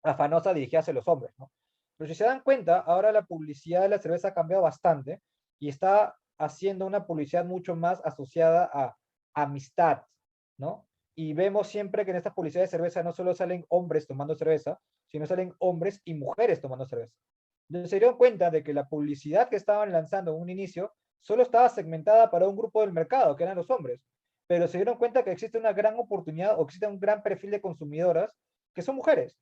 afanosa dirigida hacia los hombres, ¿no? Pero si se dan cuenta, ahora la publicidad de la cerveza ha cambiado bastante y está haciendo una publicidad mucho más asociada a amistad, ¿no? Y vemos siempre que en estas publicidades de cerveza no solo salen hombres tomando cerveza, sino salen hombres y mujeres tomando cerveza. Entonces se dieron cuenta de que la publicidad que estaban lanzando en un inicio solo estaba segmentada para un grupo del mercado, que eran los hombres. Pero se dieron cuenta que existe una gran oportunidad o existe un gran perfil de consumidoras que son mujeres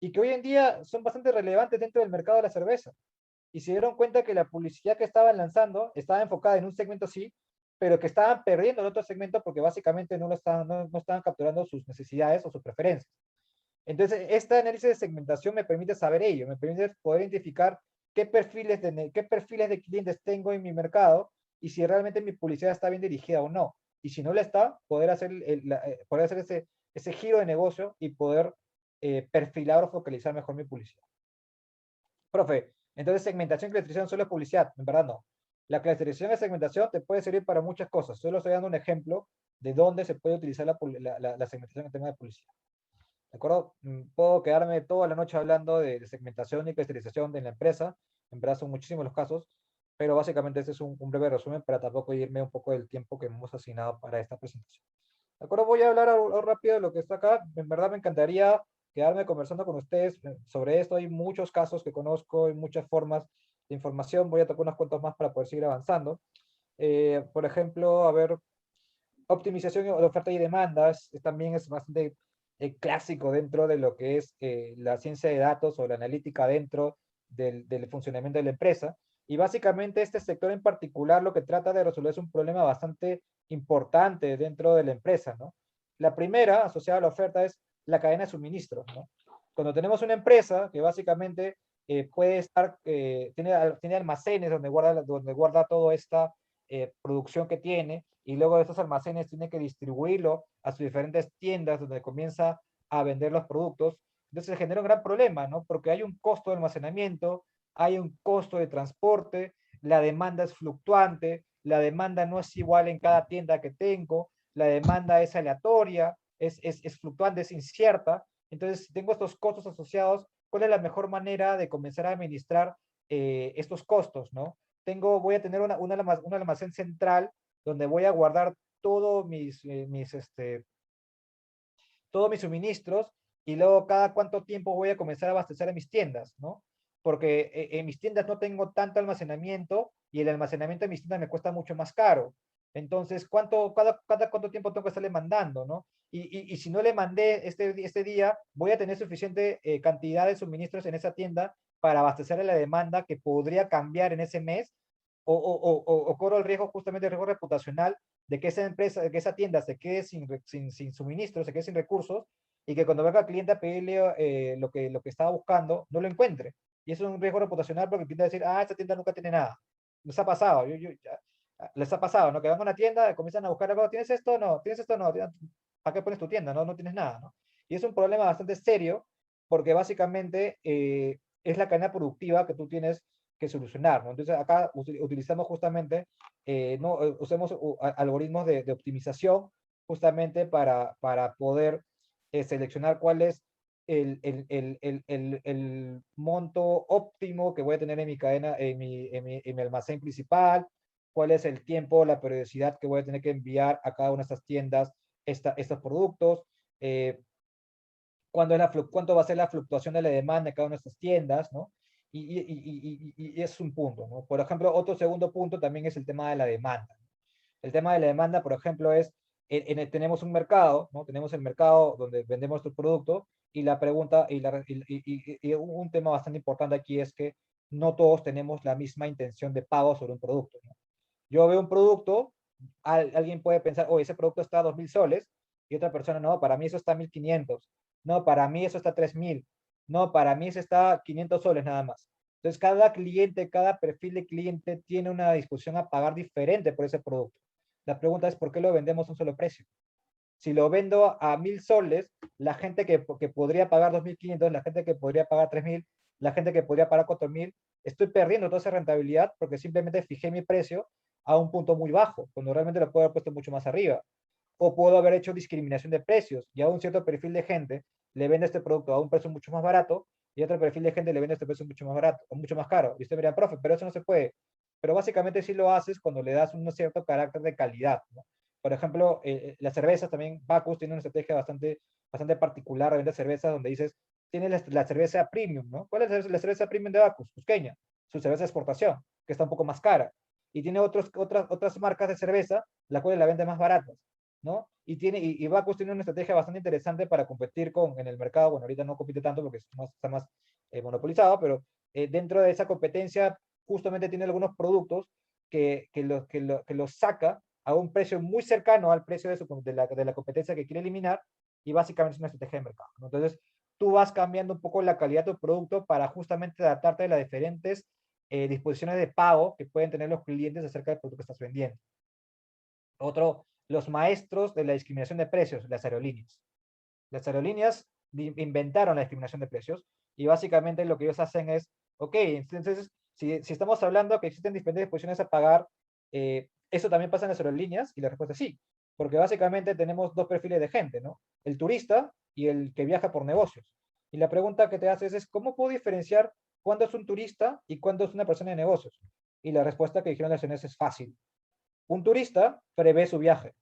y que hoy en día son bastante relevantes dentro del mercado de la cerveza. Y se dieron cuenta que la publicidad que estaban lanzando estaba enfocada en un segmento sí, pero que estaban perdiendo el otro segmento porque básicamente no estaban capturando sus necesidades o sus preferencias. Entonces, este análisis de segmentación me permite saber ello, me permite poder identificar qué perfiles de clientes tengo en mi mercado y si realmente mi publicidad está bien dirigida o no. Y si no la está, poder hacer ese giro de negocio y poder perfilar o focalizar mejor mi publicidad. Profe, entonces segmentación y clasificación solo es publicidad, en verdad no. La clasificación y segmentación te puede servir para muchas cosas. Solo estoy dando un ejemplo de dónde se puede utilizar la segmentación en tema de publicidad. ¿De acuerdo? Puedo quedarme toda la noche hablando de segmentación y clasificación de la empresa. En verdad son muchísimos los casos, pero básicamente este es un breve resumen para tampoco irme un poco del tiempo que hemos asignado para esta presentación. ¿De acuerdo? Voy a hablar rápido de lo que está acá. En verdad me encantaría quedarme conversando con ustedes sobre esto. Hay muchos casos que conozco, hay muchas formas de información. Voy a tocar unos cuantos más para poder seguir avanzando. Por ejemplo, a ver, optimización de oferta y demandas también es bastante clásico dentro de lo que es la ciencia de datos o la analítica dentro del funcionamiento de la empresa. Y básicamente este sector en particular lo que trata de resolver es un problema bastante importante dentro de la empresa, ¿no? La primera, asociada a la oferta, es la cadena de suministro, ¿no? Cuando tenemos una empresa que básicamente puede estar, tiene almacenes donde guarda toda esta producción que tiene, y luego de estos almacenes tiene que distribuirlo a sus diferentes tiendas donde comienza a vender los productos. Entonces se genera un gran problema, ¿no? Porque hay un costo de almacenamiento, hay un costo de transporte, la demanda es fluctuante, la demanda no es igual en cada tienda que tengo, la demanda es aleatoria, es fluctuante, es incierta. Entonces, si tengo estos costos asociados, ¿cuál es la mejor manera de comenzar a administrar estos costos, ¿no? Voy a tener un almacén central donde voy a guardar todos todos mis suministros, y luego cada cuánto tiempo voy a comenzar a abastecer a mis tiendas, ¿no? Porque en mis tiendas no tengo tanto almacenamiento y el almacenamiento de mis tiendas me cuesta mucho más caro. Entonces, cada cuánto tiempo tengo que estarle mandando, ¿no? Y si no le mandé este día, voy a tener suficiente cantidad de suministros en esa tienda para abastecer a la demanda que podría cambiar en ese mes, o corro el riesgo, justamente el riesgo reputacional, de que esa empresa, de que esa tienda se quede sin suministro, se quede sin recursos, y que cuando venga el cliente a pedirle lo que estaba buscando, no lo encuentre. Y eso es un riesgo reputacional porque el cliente va a decir, ah, esta tienda nunca tiene nada. Les ha pasado, les ha pasado, ¿no? Que van a una tienda, comienzan a buscar algo, ¿tienes esto? No, ¿tienes esto? No, ¿para qué pones tu tienda? No, no tienes nada, ¿no? Y es un problema bastante serio porque básicamente es la cadena productiva que tú tienes que solucionar, ¿no? Entonces acá utilizamos justamente, usamos algoritmos de optimización justamente para poder seleccionar cuál es el monto óptimo que voy a tener en mi cadena, en mi almacén principal, cuál es el tiempo, la periodicidad que voy a tener que enviar a cada una de estas tiendas estos productos, cuánto va a ser la fluctuación de la demanda en cada una de estas tiendas, ¿no? Y es un punto, ¿no? Por ejemplo, otro segundo punto también es el tema de la demanda. El tema de la demanda, por ejemplo, es, tenemos un mercado, ¿no? Tenemos el mercado donde vendemos nuestro producto, y la pregunta, y un tema bastante importante aquí es que no todos tenemos la misma intención de pago sobre un producto, ¿no? Yo veo un producto, alguien puede pensar, oh, ese producto está a 2.000 soles, y otra persona, no, para mí eso está a 1.500, no, para mí eso está a 3.000, no, para mí eso está a 500 soles nada más. Entonces, cada cliente, cada perfil de cliente tiene una disposición a pagar diferente por ese producto. La pregunta es, ¿por qué lo vendemos a un solo precio? Si lo vendo a 1.000 soles, la gente que podría pagar 2.500, la gente que podría pagar 3.000, la gente que podría pagar 4.000, estoy perdiendo toda esa rentabilidad porque simplemente fijé mi precio a un punto muy bajo, cuando realmente lo puedo haber puesto mucho más arriba. O puedo haber hecho discriminación de precios, y a un cierto perfil de gente le vende este producto a un precio mucho más barato, y a otro perfil de gente le vende este precio mucho más barato, o mucho más caro. Y usted me dirá, profe, pero eso no se puede. Pero básicamente sí lo haces cuando le das un cierto carácter de calidad, ¿no? Por ejemplo, las cervezas también, Bacus tiene una estrategia bastante particular de vender cervezas, donde dices, tienes la cerveza premium, ¿no? ¿Cuál es la cerveza premium de Bacus? Cusqueña, su cerveza de exportación, que está un poco más cara. Y tiene otras marcas de cerveza, la cual la vende más baratas, ¿no? Y Bacus tiene una estrategia bastante interesante para competir en el mercado. Bueno, ahorita no compite tanto porque está más monopolizado, pero dentro de esa competencia justamente tiene algunos productos que los saca a un precio muy cercano al precio de la competencia que quiere eliminar, y básicamente es una estrategia de mercado, ¿no? Entonces, tú vas cambiando un poco la calidad de tu producto para justamente adaptarte a las diferentes disposiciones de pago que pueden tener los clientes acerca del producto que estás vendiendo. Los maestros de la discriminación de precios, las aerolíneas. Las aerolíneas inventaron la discriminación de precios, y básicamente lo que ellos hacen es, ok, entonces, si estamos hablando que existen diferentes disposiciones a pagar, ¿eso también pasa en las aerolíneas? Y la respuesta es sí, porque básicamente tenemos dos perfiles de gente, ¿no? El turista y el que viaja por negocios. Y la pregunta que te haces es, ¿cómo puedo diferenciar cuándo es un turista y cuándo es una persona de negocios? Y la respuesta que dijeron las naciones es fácil. Un turista prevé su viaje.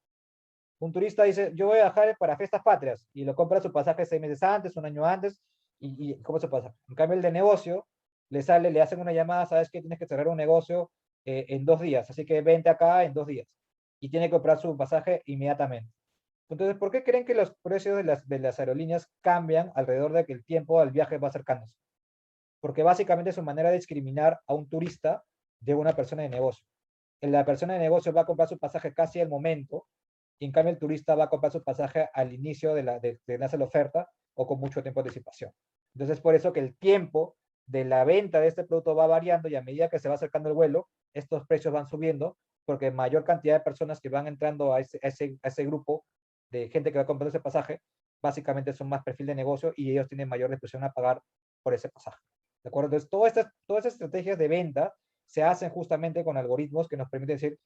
Un turista dice, yo voy a viajar para fiestas patrias, y lo compra su pasaje 6 meses antes, un año antes, y ¿cómo se pasa? En cambio, el de negocio, le hacen una llamada, sabes que tienes que cerrar un negocio en 2 días, así que vente acá en 2 días. Y tiene que comprar su pasaje inmediatamente. Entonces, ¿por qué creen que los precios de las aerolíneas cambian alrededor de que el tiempo del viaje va acercándose? Porque básicamente es su manera de discriminar a un turista de una persona de negocio. La persona de negocio va a comprar su pasaje casi al momento, y en cambio el turista va a comprar su pasaje al inicio de la oferta o con mucho tiempo de anticipación. Entonces, es por eso que el tiempo de la venta de este producto va variando, y a medida que se va acercando el vuelo, estos precios van subiendo, porque mayor cantidad de personas que van entrando a ese grupo de gente que va a comprar ese pasaje, básicamente son más perfil de negocio y ellos tienen mayor disposición a pagar por ese pasaje. ¿De acuerdo? Entonces, todas estas estrategias de venta se hacen justamente con algoritmos que nos permiten decir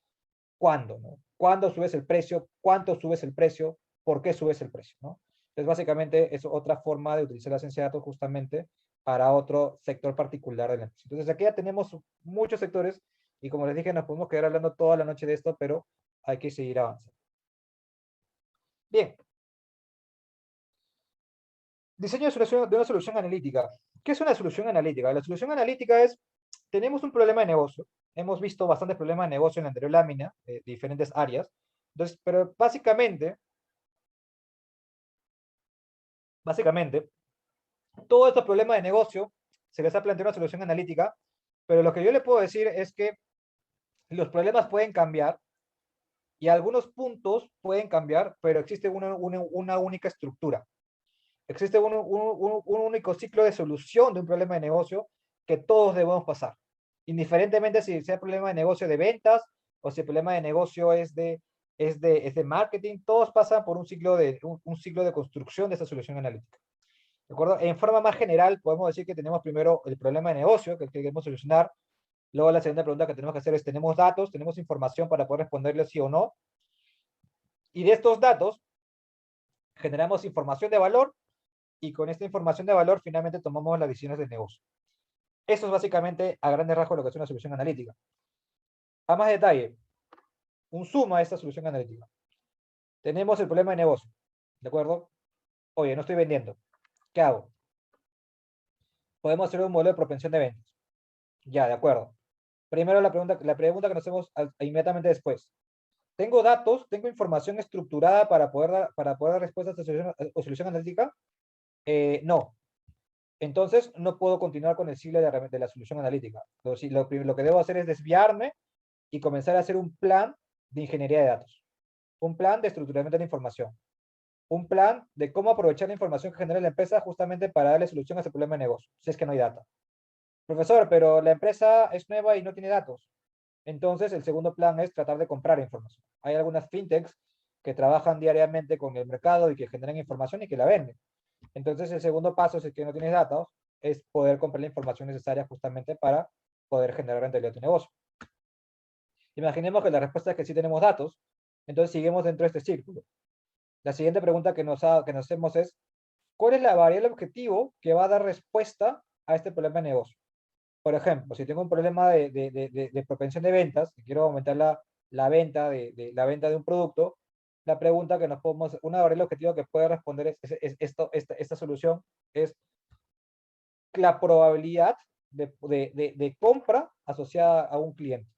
cuándo, ¿no? ¿Cuándo subes el precio? ¿Cuánto subes el precio? ¿Por qué subes el precio? ¿No? Entonces, básicamente, es otra forma de utilizar la ciencia de datos justamente para otro sector particular de la empresa. Entonces, aquí ya tenemos muchos sectores, y como les dije, nos podemos quedar hablando toda la noche de esto, pero hay que seguir avanzando. Bien. Diseño de una solución analítica. ¿Qué es una solución analítica? La solución analítica es, tenemos un problema de negocio. Hemos visto bastantes problemas de negocio en la anterior lámina, de diferentes áreas. Entonces, pero básicamente, todos estos problemas de negocio se les ha planteado una solución analítica, pero lo que yo le puedo decir es que los problemas pueden cambiar y algunos puntos pueden cambiar, pero existe una única estructura. Existe un único ciclo de solución de un problema de negocio que todos debemos pasar. Indiferentemente si sea problema de negocio de ventas o si el problema de negocio es de marketing, todos pasan por un ciclo de construcción de esa solución analítica. ¿De acuerdo? En forma más general, podemos decir que tenemos primero el problema de negocio que queremos solucionar. Luego la segunda pregunta que tenemos que hacer es, ¿tenemos datos? ¿Tenemos información para poder responderle sí o no? Y de estos datos, generamos información de valor, y con esta información de valor finalmente tomamos las decisiones del negocio. Eso es básicamente a grandes rasgos lo que es una solución analítica. A más detalle, un suma a esta solución analítica. Tenemos el problema de negocio, ¿de acuerdo? Oye, no estoy vendiendo. ¿Qué hago? Podemos hacer un modelo de propensión de ventas. Ya, de acuerdo. Primero la pregunta que nos hacemos inmediatamente después. ¿Tengo datos, tengo información estructurada para poder dar respuesta a esta solución analítica? No. Entonces, no puedo continuar con el ciclo de la solución analítica. Lo que debo hacer es desviarme y comenzar a hacer un plan de ingeniería de datos. Un plan de estructuramiento de la información. Un plan de cómo aprovechar la información que genera la empresa justamente para darle solución a ese problema de negocio, si es que no hay data. Profesor, pero la empresa es nueva y no tiene datos. Entonces, el segundo plan es tratar de comprar información. Hay algunas fintechs que trabajan diariamente con el mercado y que generan información y que la venden. Entonces, el segundo paso, si es que no tienes datos, es poder comprar la información necesaria justamente para poder generar rentabilidad de tu negocio. Imaginemos que la respuesta es que sí tenemos datos, entonces seguimos dentro de este círculo. La siguiente pregunta que nos hacemos es, ¿cuál es la variable objetivo que va a dar respuesta a este problema de negocio? Por ejemplo, si tengo un problema de propensión de ventas, y quiero aumentar la venta de un producto, la pregunta que una variable objetivo que puede responder esta solución es la probabilidad de compra asociada a un cliente,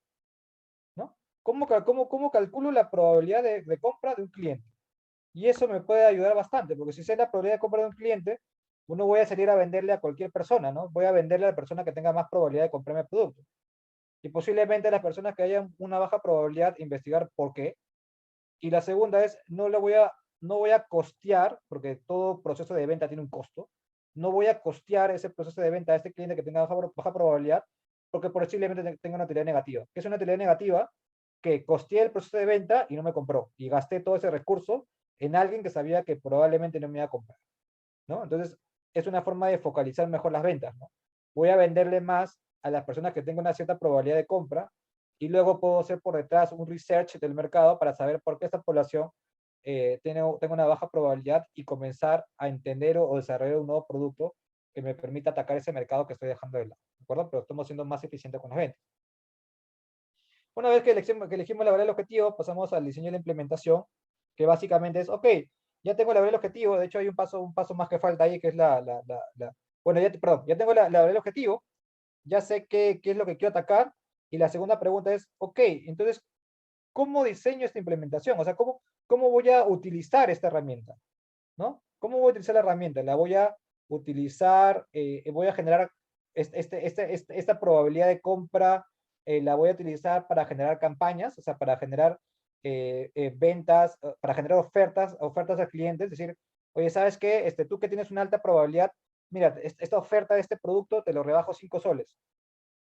¿no? ¿Cómo calculo la probabilidad de compra de un cliente? Y eso me puede ayudar bastante, porque si sé la probabilidad de compra de un cliente, uno voy a salir a venderle a cualquier persona, ¿no? Voy a venderle a la persona que tenga más probabilidad de comprarme el producto. Y posiblemente las personas que hayan una baja probabilidad, investigar por qué. Y la segunda es, no voy a costear, porque todo proceso de venta tiene un costo, no voy a costear ese proceso de venta a este cliente que tenga baja probabilidad, porque posiblemente tenga una utilidad negativa. ¿Qué es una utilidad negativa? Que costeé el proceso de venta y no me compró. Y gasté todo ese recurso en alguien que sabía que probablemente no me iba a comprar. ¿no? Entonces, es una forma de focalizar mejor las ventas, ¿no? Voy a venderle más a las personas que tengan una cierta probabilidad de compra, y luego puedo hacer por detrás un research del mercado para saber por qué esta población tengo una baja probabilidad y comenzar a entender o desarrollar un nuevo producto que me permita atacar ese mercado que estoy dejando de lado, ¿de acuerdo? Pero estamos siendo más eficientes con las ventas. Una vez que elegimos la variable objetivo, pasamos al diseño y la implementación, que básicamente es, ok, ya tengo la variable objetivo, de hecho hay un paso más que falta ahí, que es bueno, perdón, ya tengo la variable objetivo, ya sé qué es lo que quiero atacar, y la segunda pregunta es, ok, entonces, ¿cómo diseño esta implementación? O sea, ¿cómo voy a utilizar esta herramienta? ¿No? ¿Cómo voy a utilizar la herramienta? La voy a utilizar, voy a generar esta probabilidad de compra, la voy a utilizar para generar campañas, o sea, para generar ventas, para generar ofertas al cliente, es decir, oye, ¿sabes qué? Tú que tienes una alta probabilidad, mira, esta oferta de este producto te lo rebajo 5 soles.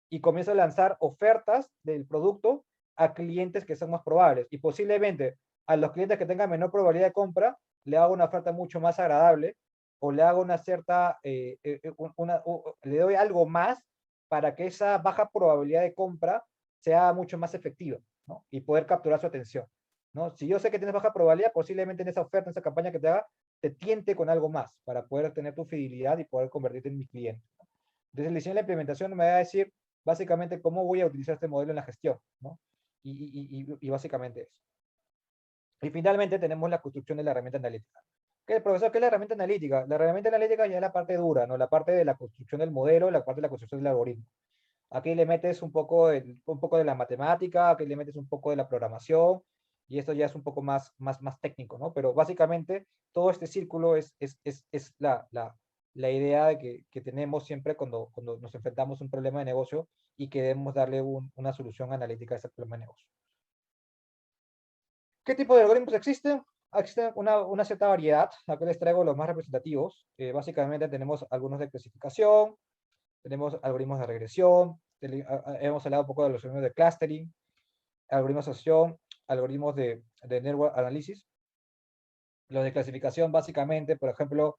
Y comienzo a lanzar ofertas del producto a clientes que son más probables. Y posiblemente a los clientes que tengan menor probabilidad de compra, le hago una oferta mucho más agradable, o le hago una cierta, le doy algo más para que esa baja probabilidad de compra sea mucho más efectiva, ¿no? Y poder capturar su atención, ¿no? Si yo sé que tienes baja probabilidad, posiblemente en esa oferta, en esa campaña que te haga, te tiente con algo más para poder tener tu fidelidad y poder convertirte en mi cliente. Entonces, el diseño de la implementación me va a decir básicamente cómo voy a utilizar este modelo en la gestión, ¿no? Y básicamente eso. Y finalmente tenemos la construcción de la herramienta analítica. ¿Qué, profesor, qué es la herramienta analítica? La herramienta analítica ya es la parte dura, ¿no? La parte de la construcción del modelo, la parte de la construcción del algoritmo. Aquí le metes un poco de la matemática, aquí le metes un poco de la programación, y esto ya es un poco más técnico, ¿no? Pero básicamente todo este círculo es la idea de que tenemos siempre cuando nos enfrentamos a un problema de negocio y queremos darle una solución analítica a ese problema de negocio. ¿Qué tipo de algoritmos existen? Existe una cierta variedad. Aquí les traigo los más representativos. Básicamente tenemos algunos de clasificación, tenemos algoritmos de regresión, hemos hablado un poco de los algoritmos de clustering, algoritmos de asociación, algoritmos de network analysis. Los de clasificación, básicamente, por ejemplo,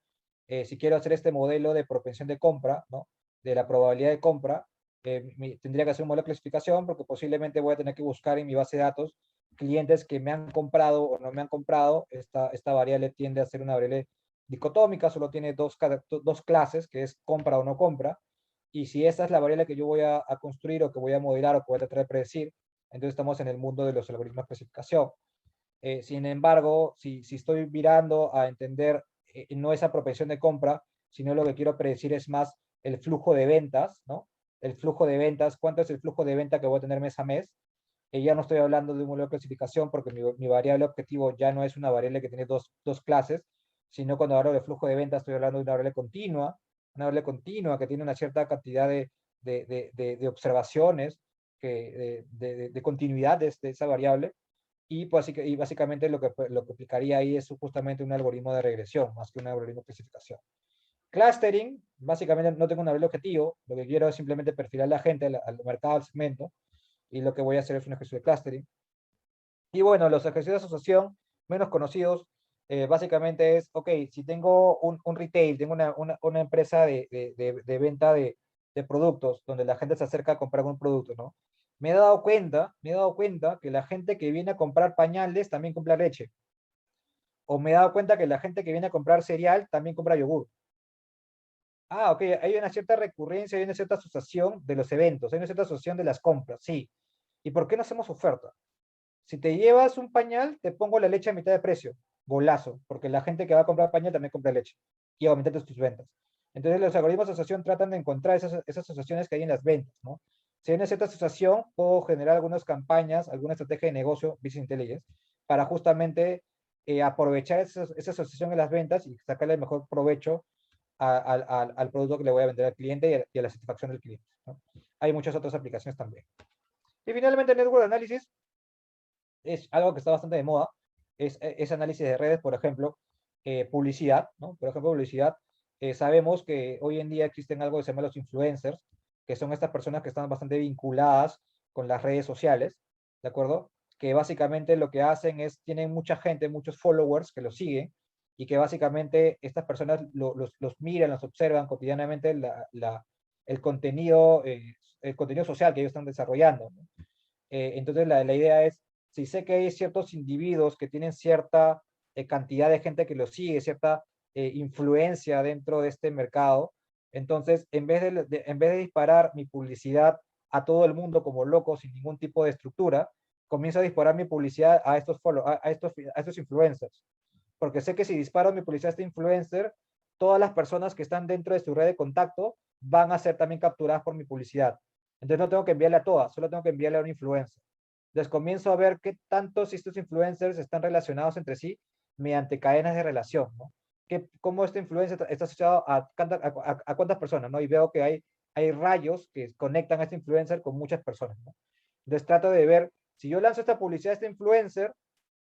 si quiero hacer este modelo de propensión de compra, ¿no? De la probabilidad de compra, tendría que hacer un modelo de clasificación porque posiblemente voy a tener que buscar en mi base de datos clientes que me han comprado o no me han comprado. Esta variable tiende a ser una variable dicotómica, solo tiene dos clases, que es compra o no compra. Y si esa es la variable que yo voy a construir o que voy a modelar o que voy a tratar de predecir, entonces estamos en el mundo de los algoritmos de clasificación. Sin embargo, si estoy mirando a entender no esa propensión de compra, sino lo que quiero predecir es más el flujo de ventas, ¿no? El flujo de ventas, ¿cuánto es el flujo de venta que voy a tener mes a mes? Ya no estoy hablando de un modelo de clasificación porque mi variable objetivo ya no es una variable que tiene dos clases, sino cuando hablo de flujo de ventas estoy hablando de una variable continua que tiene una cierta cantidad de observaciones, de continuidad de esa variable. Y básicamente lo que aplicaría ahí es justamente un algoritmo de regresión, más que un algoritmo de clasificación. Clustering, básicamente no tengo un nivel objetivo, lo que quiero es simplemente perfilar a la gente, al mercado, al segmento, y lo que voy a hacer es un ejercicio de clustering. Y bueno, los ejercicios de asociación menos conocidos, básicamente es, ok, si tengo un retail, tengo una empresa de venta de productos, donde la gente se acerca a comprar un producto, ¿no? Me he dado cuenta que la gente que viene a comprar pañales también compra leche. O me he dado cuenta que la gente que viene a comprar cereal también compra yogur. Ah, ok, hay una cierta recurrencia, hay una cierta asociación de los eventos, hay una cierta asociación de las compras, sí. ¿Y por qué no hacemos oferta? Si te llevas un pañal, te pongo la leche a mitad de precio. Golazo, porque la gente que va a comprar pañal también compra leche. Y aumentate tus ventas. Entonces los algoritmos de asociación tratan de encontrar esas asociaciones que hay en las ventas, ¿no? Si hay una cierta asociación, puedo generar algunas campañas, alguna estrategia de negocio, Business Intelligence, para justamente aprovechar esa asociación en las ventas y sacarle el mejor provecho al producto que le voy a vender al cliente y a la satisfacción del cliente, ¿no? Hay muchas otras aplicaciones también. Y finalmente, Network Analysis es algo que está bastante de moda. Es análisis de redes, por ejemplo, publicidad, ¿no? Por ejemplo, publicidad. Sabemos que hoy en día existen algo que se llama los influencers, que son estas personas que están bastante vinculadas con las redes sociales, ¿de acuerdo? Que básicamente lo que hacen es, tienen mucha gente, muchos followers que los siguen, y que básicamente estas personas los miran, los observan cotidianamente el contenido social que ellos están desarrollando, ¿no? Entonces la idea es, si sé que hay ciertos individuos que tienen cierta cantidad de gente que los sigue, cierta influencia dentro de este mercado, entonces en vez de disparar mi publicidad a todo el mundo como loco, sin ningún tipo de estructura, comienzo a disparar mi publicidad a estos influencers. Porque sé que si disparo mi publicidad a este influencer, todas las personas que están dentro de su red de contacto van a ser también capturadas por mi publicidad. Entonces no tengo que enviarle a todas, solo tengo que enviarle a un influencer. Entonces comienzo a ver qué tantos estos influencers están relacionados entre sí mediante cadenas de relación, ¿no? Cómo este influencer está asociado a cuántas personas, ¿no? Y veo que hay rayos que conectan a este influencer con muchas personas, ¿no? Entonces trato de ver, si yo lanzo esta publicidad a este influencer,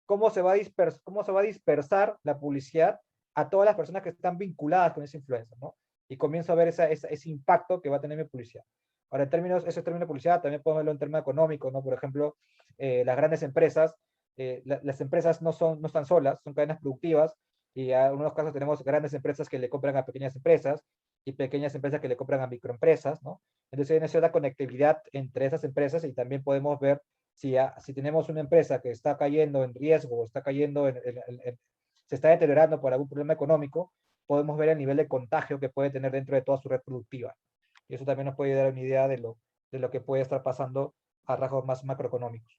cómo se va a dispersar la publicidad a todas las personas que están vinculadas con ese influencer, ¿no? Y comienzo a ver ese impacto que va a tener mi publicidad. Ahora, esos términos de publicidad también podemos verlo en términos económicos, ¿no? Por ejemplo, las grandes empresas, las empresas no están solas, son cadenas productivas, y en algunos casos tenemos grandes empresas que le compran a pequeñas empresas, y pequeñas empresas que le compran a microempresas, ¿no? Entonces hay una cierta conectividad entre esas empresas, y también podemos ver si tenemos una empresa que está cayendo en riesgo, está cayendo se está deteriorando por algún problema económico, podemos ver el nivel de contagio que puede tener dentro de toda su red productiva. Y eso también nos puede dar una idea de lo que puede estar pasando a rasgos más macroeconómicos.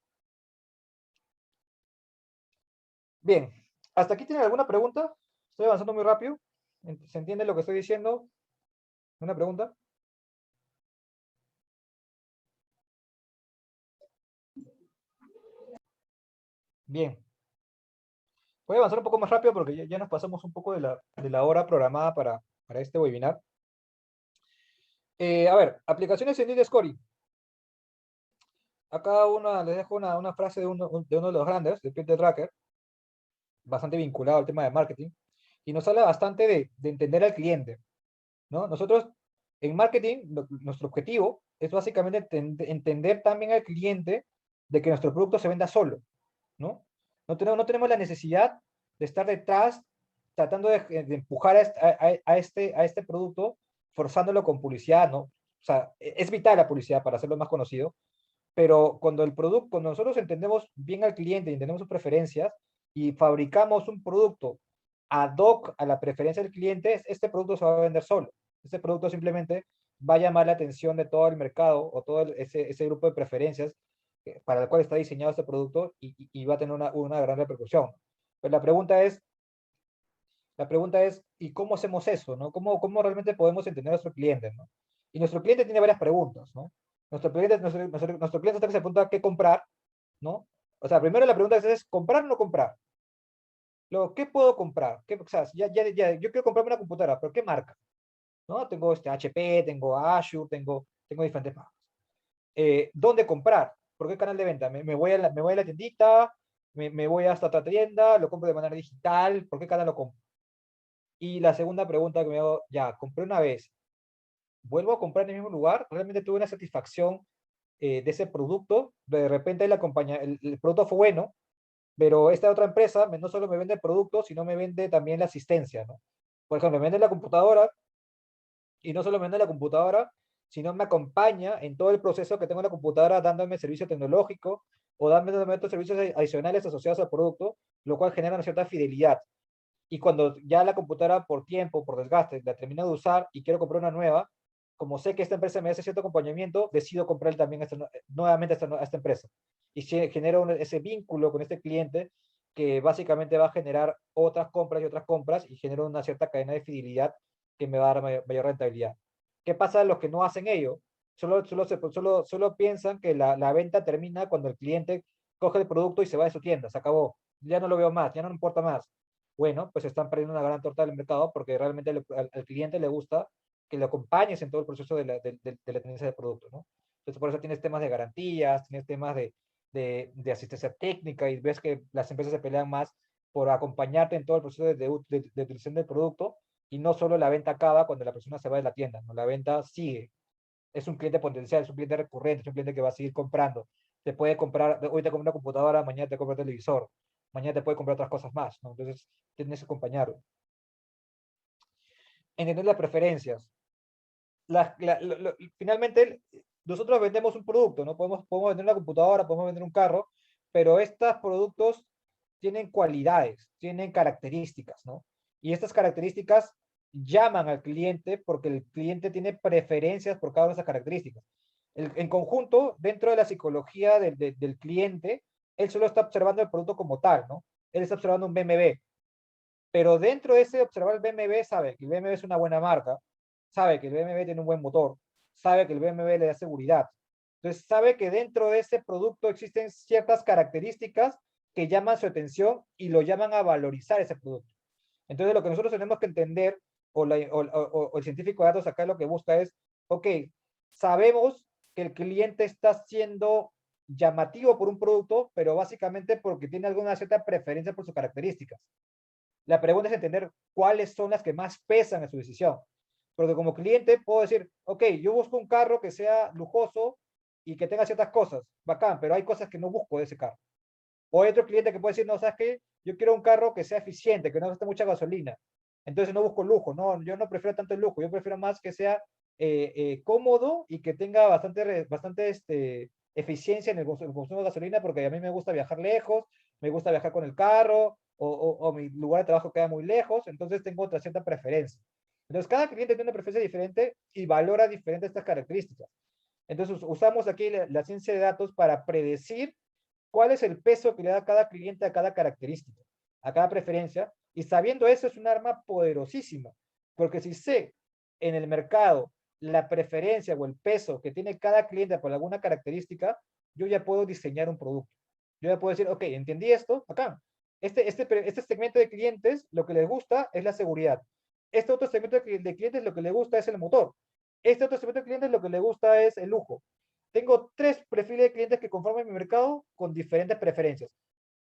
Bien, ¿hasta aquí tienen alguna pregunta? Estoy avanzando muy rápido. ¿Se entiende lo que estoy diciendo? ¿Una pregunta? Bien. Voy a avanzar un poco más rápido porque ya nos pasamos un poco de la hora programada para este webinar. A ver, aplicaciones en lead scoring. Acá les dejo una frase de uno de los grandes, de Peter Drucker, bastante vinculado al tema de marketing, y nos habla bastante de entender al cliente, ¿no? Nosotros en marketing, nuestro objetivo es básicamente entender también al cliente de que nuestro producto se venda solo, ¿no? No tenemos la necesidad de estar detrás tratando de empujar a este producto, forzándolo con publicidad, ¿no? O sea, es vital la publicidad para hacerlo más conocido, pero cuando nosotros entendemos bien al cliente y entendemos sus preferencias y fabricamos un producto ad hoc a la preferencia del cliente, este producto se va a vender solo. Este producto simplemente va a llamar la atención de todo el mercado o todo ese grupo de preferencias para el cual está diseñado este producto y va a tener una gran repercusión. Pues la pregunta es, ¿y cómo hacemos eso, no? ¿Cómo realmente podemos entender a nuestro cliente, no? Y nuestro cliente tiene varias preguntas, ¿no? Nuestro cliente está que se pregunta qué comprar, ¿no? O sea, primero la pregunta es ¿comprar o no comprar? Luego, ¿qué puedo comprar? O sea, yo quiero comprarme una computadora, pero ¿qué marca? ¿No? Tengo HP, tengo Azure, tengo diferentes marcas. ¿Dónde comprar? ¿Por qué canal de venta? ¿Me voy a la tiendita? ¿Me voy hasta otra tienda? ¿Lo compro de manera digital? ¿Por qué canal lo compro? Y la segunda pregunta que me hago, ya, compré una vez, ¿vuelvo a comprar en el mismo lugar? ¿Realmente tuve una satisfacción de ese producto? De repente el producto fue bueno, pero esta otra empresa no solo me vende el producto, sino me vende también la asistencia, ¿no? Por ejemplo, me vende la computadora, y no solo me vende la computadora, sino me acompaña en todo el proceso que tengo en la computadora, dándome servicio tecnológico o dándome otros servicios adicionales asociados al producto, lo cual genera una cierta fidelidad. Y cuando ya la computadora por tiempo, por desgaste, la termino de usar y quiero comprar una nueva, como sé que esta empresa me hace cierto acompañamiento, decido comprar también nuevamente a esta empresa. Y genero ese vínculo con este cliente que básicamente va a generar otras compras y otras compras y genera una cierta cadena de fidelidad que me va a dar mayor rentabilidad. ¿Qué pasa a los que no hacen ello? Solo piensan que la venta termina cuando el cliente coge el producto y se va de su tienda, se acabó. Ya no lo veo más, ya no me importa más. Bueno, pues están perdiendo una gran torta del mercado porque realmente al cliente le gusta que le acompañes en todo el proceso de la tenencia del producto, ¿no? Entonces, por eso tienes temas de garantías, tienes temas de asistencia técnica y ves que las empresas se pelean más por acompañarte en todo el proceso de utilización del producto y no solo la venta acaba cuando la persona se va de la tienda, ¿no? La venta sigue. Es un cliente potencial, es un cliente recurrente, es un cliente que va a seguir comprando. Te puede comprar, hoy te compra una computadora, mañana te compra un televisor. mañana te puede comprar otras cosas más, ¿no? Entonces, tienes que acompañarlo. Entender las preferencias. Finalmente, nosotros vendemos un producto, ¿no? Podemos vender una computadora, podemos vender un carro, pero estos productos tienen cualidades, tienen características, ¿no? Y estas características llaman al cliente porque el cliente tiene preferencias por cada una de esas características. En conjunto, dentro de la psicología del cliente, él solo está observando el producto como tal, ¿no? Él está observando un BMW, pero dentro de ese observar el BMW sabe que el BMW es una buena marca, sabe que el BMW tiene un buen motor, sabe que el BMW le da seguridad. Entonces sabe que dentro de ese producto existen ciertas características que llaman su atención y lo llaman a valorizar ese producto. Entonces lo que nosotros tenemos que entender, o el científico de datos acá lo que busca es, ok, sabemos que el cliente está siendo llamativo por un producto, pero básicamente porque tiene alguna cierta preferencia por sus características. La pregunta es entender cuáles son las que más pesan en su decisión. Porque como cliente puedo decir, ok, yo busco un carro que sea lujoso y que tenga ciertas cosas, bacán, pero hay cosas que no busco de ese carro. O hay otro cliente que puede decir, no, ¿sabes qué? Yo quiero un carro que sea eficiente, que no gaste mucha gasolina. Entonces no busco lujo, no, yo no prefiero tanto el lujo, yo prefiero más que sea cómodo y que tenga bastante eficiencia en el consumo de gasolina, porque a mí me gusta viajar lejos, me gusta viajar con el carro, o mi lugar de trabajo queda muy lejos, entonces tengo otra cierta preferencia. Entonces cada cliente tiene una preferencia diferente y valora diferente estas características. Entonces usamos aquí la ciencia de datos para predecir cuál es el peso que le da cada cliente a cada característica, a cada preferencia, y sabiendo eso es un arma poderosísima, porque si sé en el mercado la preferencia o el peso que tiene cada cliente por alguna característica, yo ya puedo diseñar un producto. Yo ya puedo decir, ok, entendí esto, acá. Este segmento de clientes, lo que les gusta es la seguridad. Este otro segmento de clientes, lo que les gusta es el motor. Este otro segmento de clientes, lo que les gusta es el lujo. Tengo 3 perfiles de clientes que conforman mi mercado con diferentes preferencias.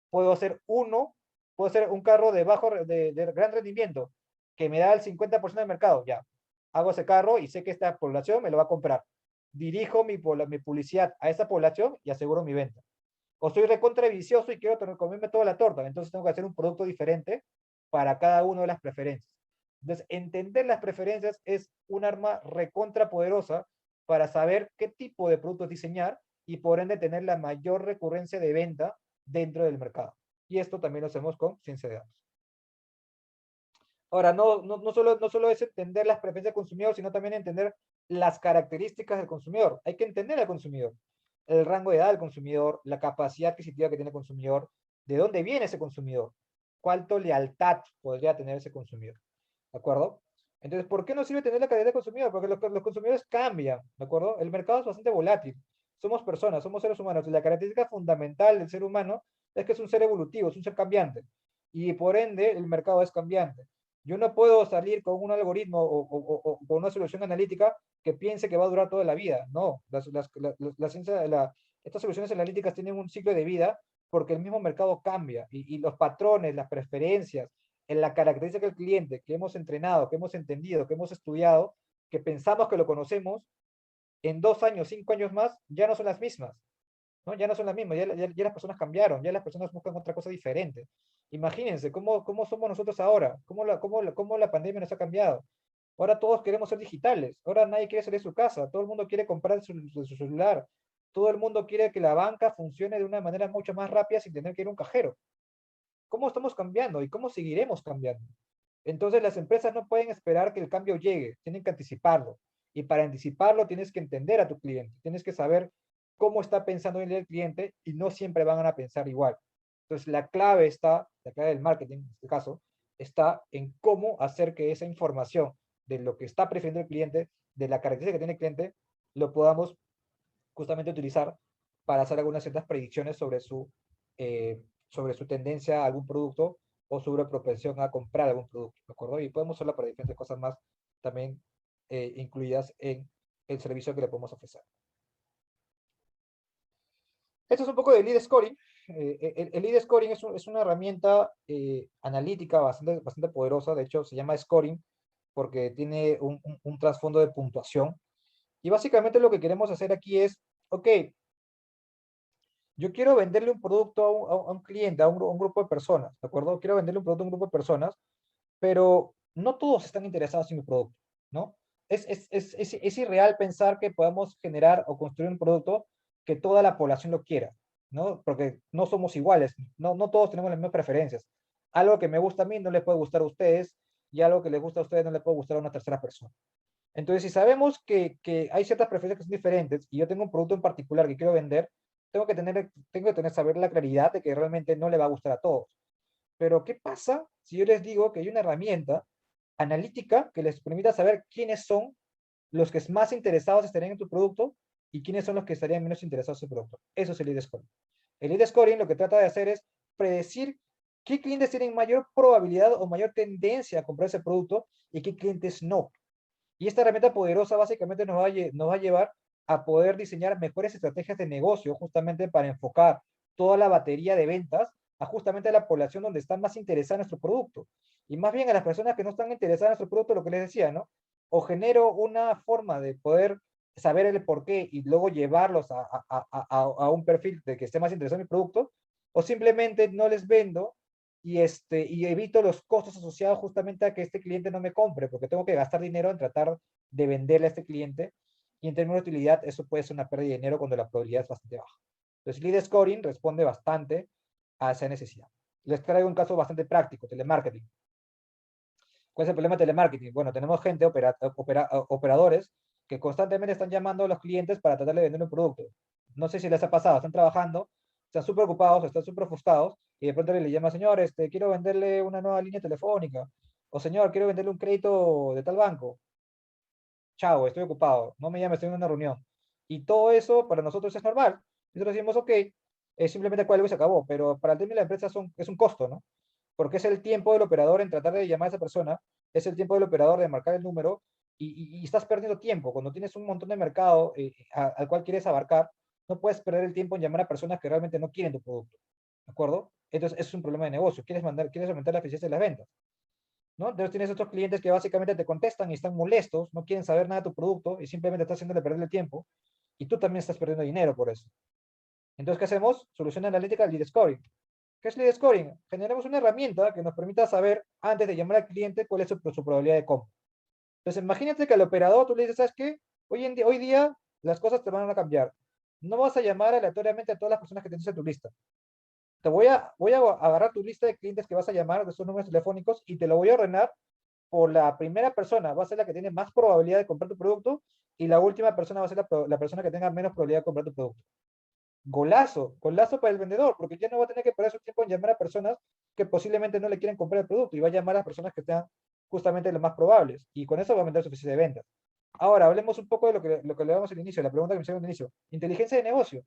Puedo hacer puedo hacer un carro de gran rendimiento que me da el 50% del mercado. Ya, hago ese carro y sé que esta población me lo va a comprar. Dirijo mi publicidad a esa población y aseguro mi venta. O soy recontra vicioso y quiero comerme toda la torta. Entonces tengo que hacer un producto diferente para cada una de las preferencias. Entonces, entender las preferencias es un arma recontra poderosa para saber qué tipo de productos diseñar y por ende tener la mayor recurrencia de venta dentro del mercado. Y esto también lo hacemos con ciencia de datos. Ahora, no solo es entender las preferencias del consumidor, sino también entender las características del consumidor. Hay que entender al consumidor, el rango de edad del consumidor, la capacidad adquisitiva que tiene el consumidor, de dónde viene ese consumidor, cuánto lealtad podría tener ese consumidor. ¿De acuerdo? Entonces, ¿por qué no sirve tener la calidad de consumidor? Porque los consumidores cambian, ¿de acuerdo? El mercado es bastante volátil. Somos personas, somos seres humanos. Y la característica fundamental del ser humano es que es un ser evolutivo, es un ser cambiante. Y por ende, el mercado es cambiante. Yo no puedo salir con un algoritmo o con una solución analítica que piense que va a durar toda la vida. No, estas soluciones analíticas tienen un ciclo de vida porque el mismo mercado cambia y los patrones, las preferencias, en la característica del cliente que hemos entrenado, que hemos entendido, que hemos estudiado, que pensamos que lo conocemos, en 2 años, 5 años más, ya no son las mismas. ¿No? Ya no son las mismas, ya las personas cambiaron, ya las personas buscan otra cosa diferente. Imagínense cómo somos nosotros ahora, cómo la pandemia nos ha cambiado. Ahora todos queremos ser digitales, ahora nadie quiere salir de su casa, todo el mundo quiere comprar su celular, todo el mundo quiere que la banca funcione de una manera mucho más rápida sin tener que ir a un cajero. ¿Cómo estamos cambiando y cómo seguiremos cambiando? Entonces las empresas no pueden esperar que el cambio llegue, tienen que anticiparlo. Y para anticiparlo tienes que entender a tu cliente, tienes que saber cómo está pensando el cliente y no siempre van a pensar igual. Entonces la clave del marketing en este caso, está en cómo hacer que esa información de lo que está prefiriendo el cliente, de la característica que tiene el cliente, lo podamos justamente utilizar para hacer algunas ciertas predicciones sobre su tendencia a algún producto o sobre propensión a comprar algún producto, ¿de acuerdo? Y podemos usarla para diferentes cosas más también incluidas en el servicio que le podemos ofrecer. Esto es un poco de lead scoring. El lead scoring es una herramienta analítica bastante poderosa. De hecho, se llama scoring porque tiene un trasfondo de puntuación. Y básicamente lo que queremos hacer aquí es, ok, Yo quiero venderle un producto a un cliente, a un grupo de personas, ¿de acuerdo? Quiero venderle un producto a un grupo de personas, pero no todos están interesados en mi producto, ¿no? Es irreal pensar que podamos generar o construir un producto que toda la población lo quiera, ¿no? Porque no somos iguales, no todos tenemos las mismas preferencias. Algo que me gusta a mí no les puede gustar a ustedes, y algo que les gusta a ustedes no les puede gustar a una tercera persona. Entonces, si sabemos que hay ciertas preferencias que son diferentes, y yo tengo un producto en particular que quiero vender, saber la claridad de que realmente no le va a gustar a todos. Pero, ¿qué pasa si yo les digo que hay una herramienta analítica que les permita saber quiénes son los que más interesados estarían en tu producto y quiénes son los que estarían menos interesados en tu producto? Eso es el lead scoring. El lead scoring lo que trata de hacer es predecir qué clientes tienen mayor probabilidad o mayor tendencia a comprar ese producto y qué clientes no. Y esta herramienta poderosa básicamente nos va a llevar a poder diseñar mejores estrategias de negocio justamente para enfocar toda la batería de ventas a justamente la población donde están más interesadas en nuestro producto. Y más bien a las personas que no están interesadas en nuestro producto, lo que les decía, ¿no? O genero una forma de poder saber el por qué y luego llevarlos a un perfil de que esté más interesado en mi producto, o simplemente no les vendo y evito los costos asociados justamente a que este cliente no me compre, porque tengo que gastar dinero en tratar de venderle a este cliente, y en términos de utilidad eso puede ser una pérdida de dinero cuando la probabilidad es bastante baja. Entonces, lead scoring responde bastante a esa necesidad. Les traigo un caso bastante práctico: telemarketing. ¿Cuál es el problema de telemarketing? Bueno, tenemos gente, operadores, que constantemente están llamando a los clientes para tratar de vender un producto. No sé si les ha pasado, están trabajando, están súper ocupados, están súper ofuscados, y de pronto le llama: señor, quiero venderle una nueva línea telefónica, o señor, quiero venderle un crédito de tal banco. Chao, estoy ocupado, no me llame, estoy en una reunión. Y todo eso para nosotros es normal. Nosotros decimos, ok, es simplemente cuál y se acabó, pero para el tema de la empresa es un costo, ¿no? Porque es el tiempo del operador en tratar de llamar a esa persona, es el tiempo del operador de marcar el número, y estás perdiendo tiempo. Cuando tienes un montón de mercado al cual quieres abarcar, no puedes perder el tiempo en llamar a personas que realmente no quieren tu producto, ¿de acuerdo? Entonces, eso es un problema de negocio. Quieres aumentar la eficiencia de las ventas, ¿no? Entonces tienes otros clientes que básicamente te contestan y están molestos, no quieren saber nada de tu producto y simplemente estás haciéndole perder el tiempo, y tú también estás perdiendo dinero por eso. Entonces, ¿qué hacemos? Solución analítica del lead scoring. ¿Qué es lead scoring? Generamos una herramienta que nos permita saber, antes de llamar al cliente, cuál es su probabilidad de compra. Entonces, imagínate que al operador tú le dices: ¿sabes qué? Hoy día las cosas te van a cambiar. No vas a llamar aleatoriamente a todas las personas que tienes en tu lista. Voy a agarrar tu lista de clientes que vas a llamar, de esos números telefónicos, y te lo voy a ordenar por la primera persona. Va a ser la que tiene más probabilidad de comprar tu producto, y la última persona va a ser la persona que tenga menos probabilidad de comprar tu producto. Golazo, golazo para el vendedor, porque ya no va a tener que perder su tiempo en llamar a personas que posiblemente no le quieren comprar el producto, y va a llamar a las personas que sean justamente las más probables, y con eso va a aumentar su eficiencia de ventas. Ahora, hablemos un poco de lo que le damos al inicio, la pregunta que me hicieron al inicio. Inteligencia de negocio.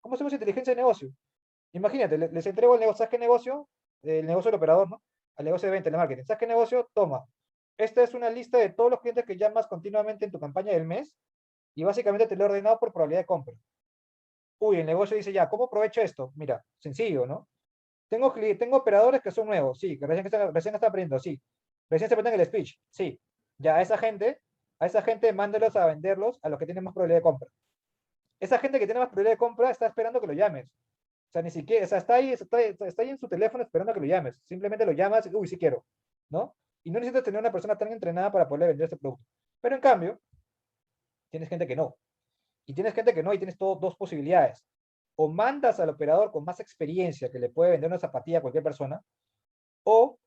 ¿Cómo hacemos inteligencia de negocio? Imagínate, les entrego el negocio. ¿Sabes qué negocio? El negocio del operador, ¿no? Al negocio de venta, de marketing. ¿Sabes qué negocio? Toma. Esta es una lista de todos los clientes que llamas continuamente en tu campaña del mes, y básicamente te lo he ordenado por probabilidad de compra. Uy, el negocio dice: ya, ¿cómo aprovecho esto? Mira, sencillo, ¿no? Tengo operadores que son nuevos, sí, que recién están aprendiendo, sí. Recién se aprenden el speech, sí. Ya, a esa gente mándelos a venderlos a los que tienen más probabilidad de compra. Esa gente que tiene más probabilidad de compra está esperando que lo llames. O sea, ni siquiera, o sea, está ahí en su teléfono esperando a que lo llames. Simplemente lo llamas y: uy, sí quiero, ¿no? Y no necesitas tener una persona tan entrenada para poder vender este producto. Pero en cambio, tienes gente que no. Y tienes gente que no, y tienes dos posibilidades. O mandas al operador con más experiencia que le puede vender una zapatilla a cualquier persona, o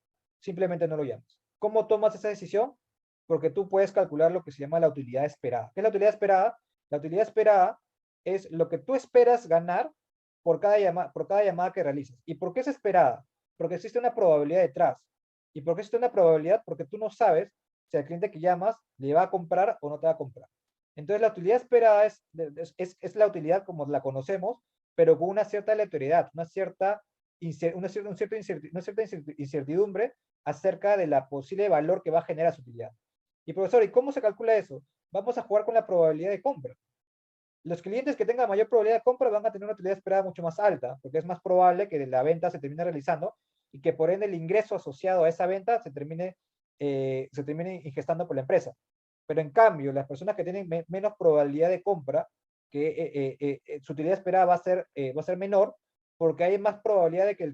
simplemente no lo llamas. ¿Cómo tomas esa decisión? Porque tú puedes calcular lo que se llama la utilidad esperada. ¿Qué es la utilidad esperada? La utilidad esperada es lo que tú esperas ganar por cada llamada que realizas. ¿Y por qué es esperada? Porque existe una probabilidad detrás. ¿Y por qué existe una probabilidad? Porque tú no sabes si al cliente que llamas le va a comprar o no te va a comprar. Entonces, la utilidad esperada es la utilidad como la conocemos, pero con una cierta aleatoriedad, una cierta incertidumbre acerca de la posible valor que va a generar su utilidad. Y profesor, ¿y cómo se calcula eso? Vamos a jugar con la probabilidad de compra. Los clientes que tengan mayor probabilidad de compra van a tener una utilidad esperada mucho más alta, porque es más probable que la venta se termine realizando, y que por ende el ingreso asociado a esa venta se termine ingestando por la empresa. Pero en cambio, las personas que tienen menos probabilidad de compra que su utilidad esperada va a ser menor, porque hay más probabilidad de que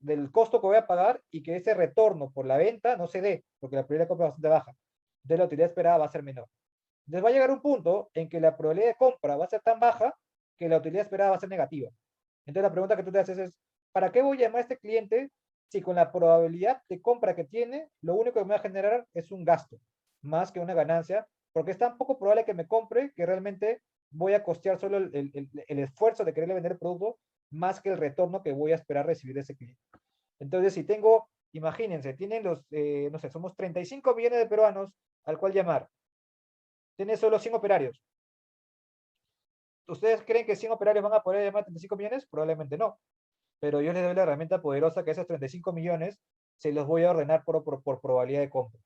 del costo que voy a pagar y que ese retorno por la venta no se dé, porque la probabilidad de compra es bastante baja. Entonces la utilidad esperada va a ser menor. Entonces va a llegar un punto en que la probabilidad de compra va a ser tan baja que la utilidad esperada va a ser negativa. Entonces la pregunta que tú te haces es, ¿para qué voy a llamar a este cliente si con la probabilidad de compra que tiene, lo único que me va a generar es un gasto, más que una ganancia? Porque es tan poco probable que me compre que realmente voy a costear solo el esfuerzo de quererle vender el producto más que el retorno que voy a esperar recibir de ese cliente. Entonces, si tengo, imagínense, tienen no sé, somos 35 millones de peruanos al cual llamar. Tiene solo 100 operarios. ¿Ustedes creen que 100 operarios van a poder llamar a 35 millones? Probablemente no. Pero yo les doy la herramienta poderosa que esos 35 millones se los voy a ordenar por probabilidad de compra.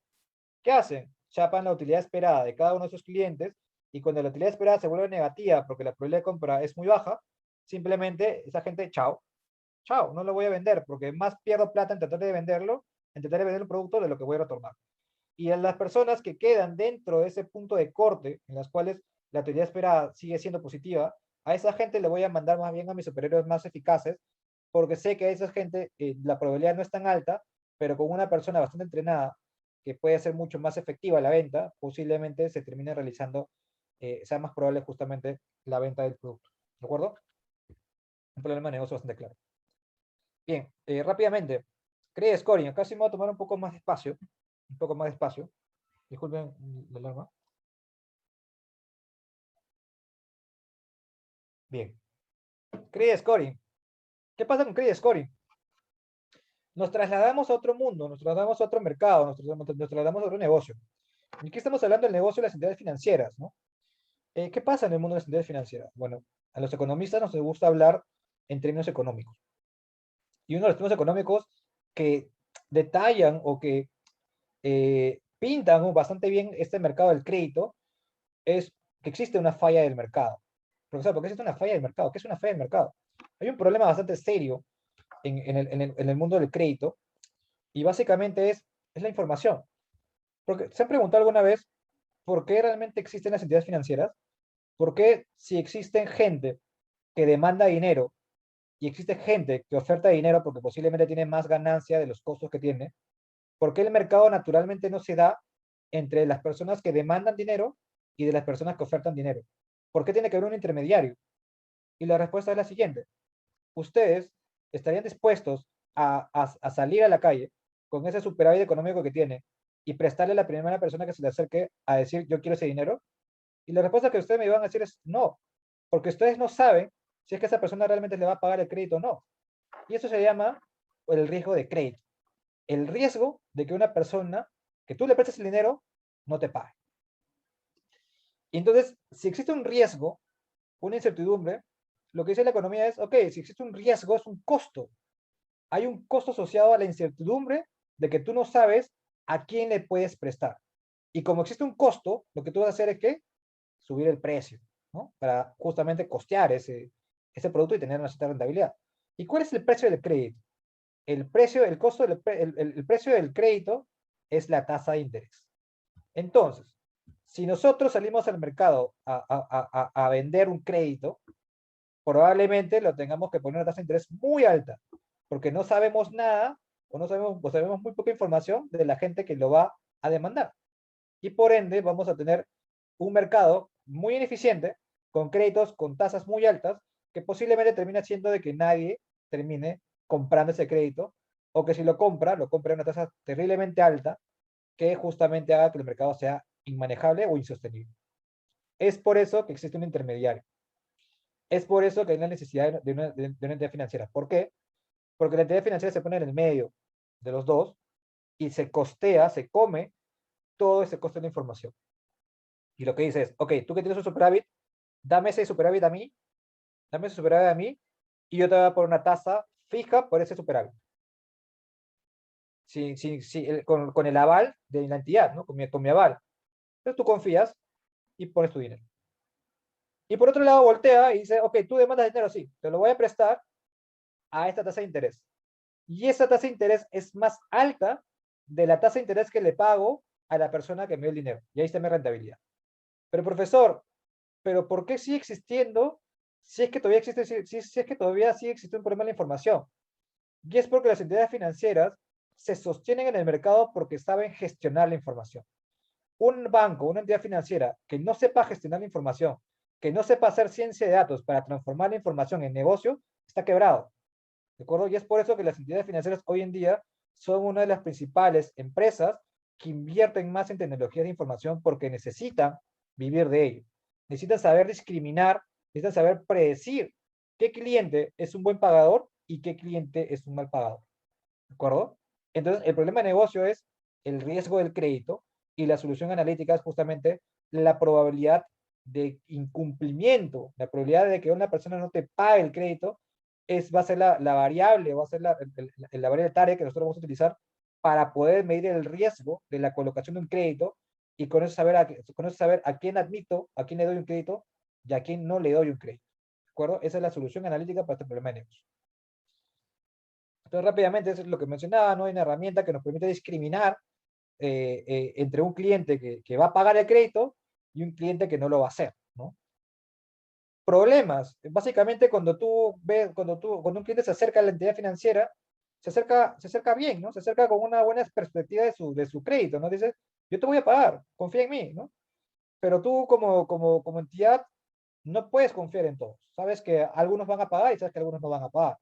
¿Qué hacen? Chapan la utilidad esperada de cada uno de sus clientes y cuando la utilidad esperada se vuelve negativa porque la probabilidad de compra es muy baja, simplemente esa gente, chao, chao, no lo voy a vender porque más pierdo plata en tratar de venderlo, en tratar de vender un producto de lo que voy a retornar. Y a las personas que quedan dentro de ese punto de corte, en las cuales la utilidad esperada sigue siendo positiva, a esa gente le voy a mandar más bien a mis superiores más eficaces, porque sé que a esa gente la probabilidad no es tan alta, pero con una persona bastante entrenada, que puede ser mucho más efectiva la venta, posiblemente se termine realizando, sea más probable justamente la venta del producto. ¿De acuerdo? Un problema de negocio bastante claro. Bien, rápidamente, Credit Scoring. Acá sí me voy a tomar un poco más de espacio. Un poco más de espacio. Disculpen la alarma. Bien. Credit Scoring. ¿Qué pasa con Credit Scoring? Nos trasladamos a otro mundo, nos trasladamos a otro mercado, nos trasladamos a otro negocio. Y aquí estamos hablando del negocio de las entidades financieras, ¿no? ¿Qué pasa en el mundo de las entidades financieras? Bueno, a los economistas nos gusta hablar en términos económicos. Y uno de los términos económicos que detallan o que pintan bastante bien este mercado del crédito es que existe una falla del mercado. Profesor, ¿por qué existe una falla del mercado? ¿Qué es una falla del mercado? Hay un problema bastante serio en el mundo del crédito y básicamente es la información. Porque ¿se han preguntado alguna vez por qué realmente existen las entidades financieras? ¿Por qué si existen gente que demanda dinero y existe gente que oferta dinero porque posiblemente tiene más ganancia de los costos que tiene? ¿Por qué el mercado naturalmente no se da entre las personas que demandan dinero y de las personas que ofertan dinero? ¿Por qué tiene que haber un intermediario? Y la respuesta es la siguiente. ¿Ustedes estarían dispuestos a salir a la calle con ese superávit económico que tiene y prestarle a la primera persona que se le acerque a decir yo quiero ese dinero? Y la respuesta que ustedes me van a decir es no, porque ustedes no saben si es que esa persona realmente le va a pagar el crédito o no. Y eso se llama el riesgo de crédito. El riesgo de que una persona que tú le prestes el dinero no te pague. Y entonces, si existe un riesgo, una incertidumbre, lo que dice la economía es, ok, si existe un riesgo es un costo. Hay un costo asociado a la incertidumbre de que tú no sabes a quién le puedes prestar. Y como existe un costo, lo que tú vas a hacer es que subir el precio, ¿no? Para justamente costear ese producto y tener una cierta rentabilidad. ¿Y cuál es el precio del crédito? El precio, el costo el precio del crédito es la tasa de interés. Entonces, si nosotros salimos al mercado a vender un crédito, probablemente lo tengamos que poner una tasa de interés muy alta, porque no sabemos nada o sabemos muy poca información de la gente que lo va a demandar. Y por ende vamos a tener un mercado muy ineficiente, con créditos con tasas muy altas, que posiblemente termina siendo de que nadie termine comprando ese crédito, o que si lo compra a una tasa terriblemente alta, que justamente haga que el mercado sea inmanejable o insostenible. Es por eso que existe un intermediario. Es por eso que hay la necesidad de una entidad financiera. ¿Por qué? Porque la entidad financiera se pone en el medio de los dos y se costea, se come todo ese costo de la información. Y lo que dice es, ok, tú que tienes un superávit, dame ese superávit a mí, y yo te voy a poner una tasa fija por ese superávit. Con el aval de la entidad, ¿no? Con mi aval. Entonces tú confías y pones tu dinero. Y por otro lado voltea y dice, ok, tú demandas dinero, sí, te lo voy a prestar a esta tasa de interés. Y esa tasa de interés es más alta de la tasa de interés que le pago a la persona que me dio el dinero. Y ahí está mi rentabilidad. Pero profesor, pero ¿por qué sigue existiendo si es que todavía existe, si es que todavía sigue existiendo un problema de la información? Y es porque las entidades financieras se sostienen en el mercado porque saben gestionar la información. Un banco, una entidad financiera que no sepa gestionar la información, que no sepa hacer ciencia de datos para transformar la información en negocio, está quebrado. ¿De acuerdo? Y es por eso que las entidades financieras hoy en día son una de las principales empresas que invierten más en tecnología de información porque necesitan vivir de ello. Necesitan saber discriminar, necesitan saber predecir qué cliente es un buen pagador y qué cliente es un mal pagador. ¿De acuerdo? Entonces, el problema de negocio es el riesgo del crédito y la solución analítica es justamente la probabilidad de incumplimiento, la probabilidad de que una persona no te pague el crédito va a ser la variable, va a ser la variable tarea que nosotros vamos a utilizar para poder medir el riesgo de la colocación de un crédito y con eso saber a quién admito, a quién le doy un crédito y a quién no le doy un crédito. ¿De acuerdo? Esa es la solución analítica para este problema de negocio. Entonces, rápidamente, eso es lo que mencionaba, ¿no? Hay una herramienta que nos permite discriminar entre un cliente que va a pagar el crédito y un cliente que no lo va a hacer, ¿no? Problemas. Básicamente, cuando un cliente se acerca a la entidad financiera, se acerca bien, ¿no? Se acerca con una buena perspectiva de su crédito, ¿no? Dice, yo te voy a pagar, confía en mí, ¿no? Pero tú como entidad no puedes confiar en todos. Sabes que algunos van a pagar y sabes que algunos no van a pagar.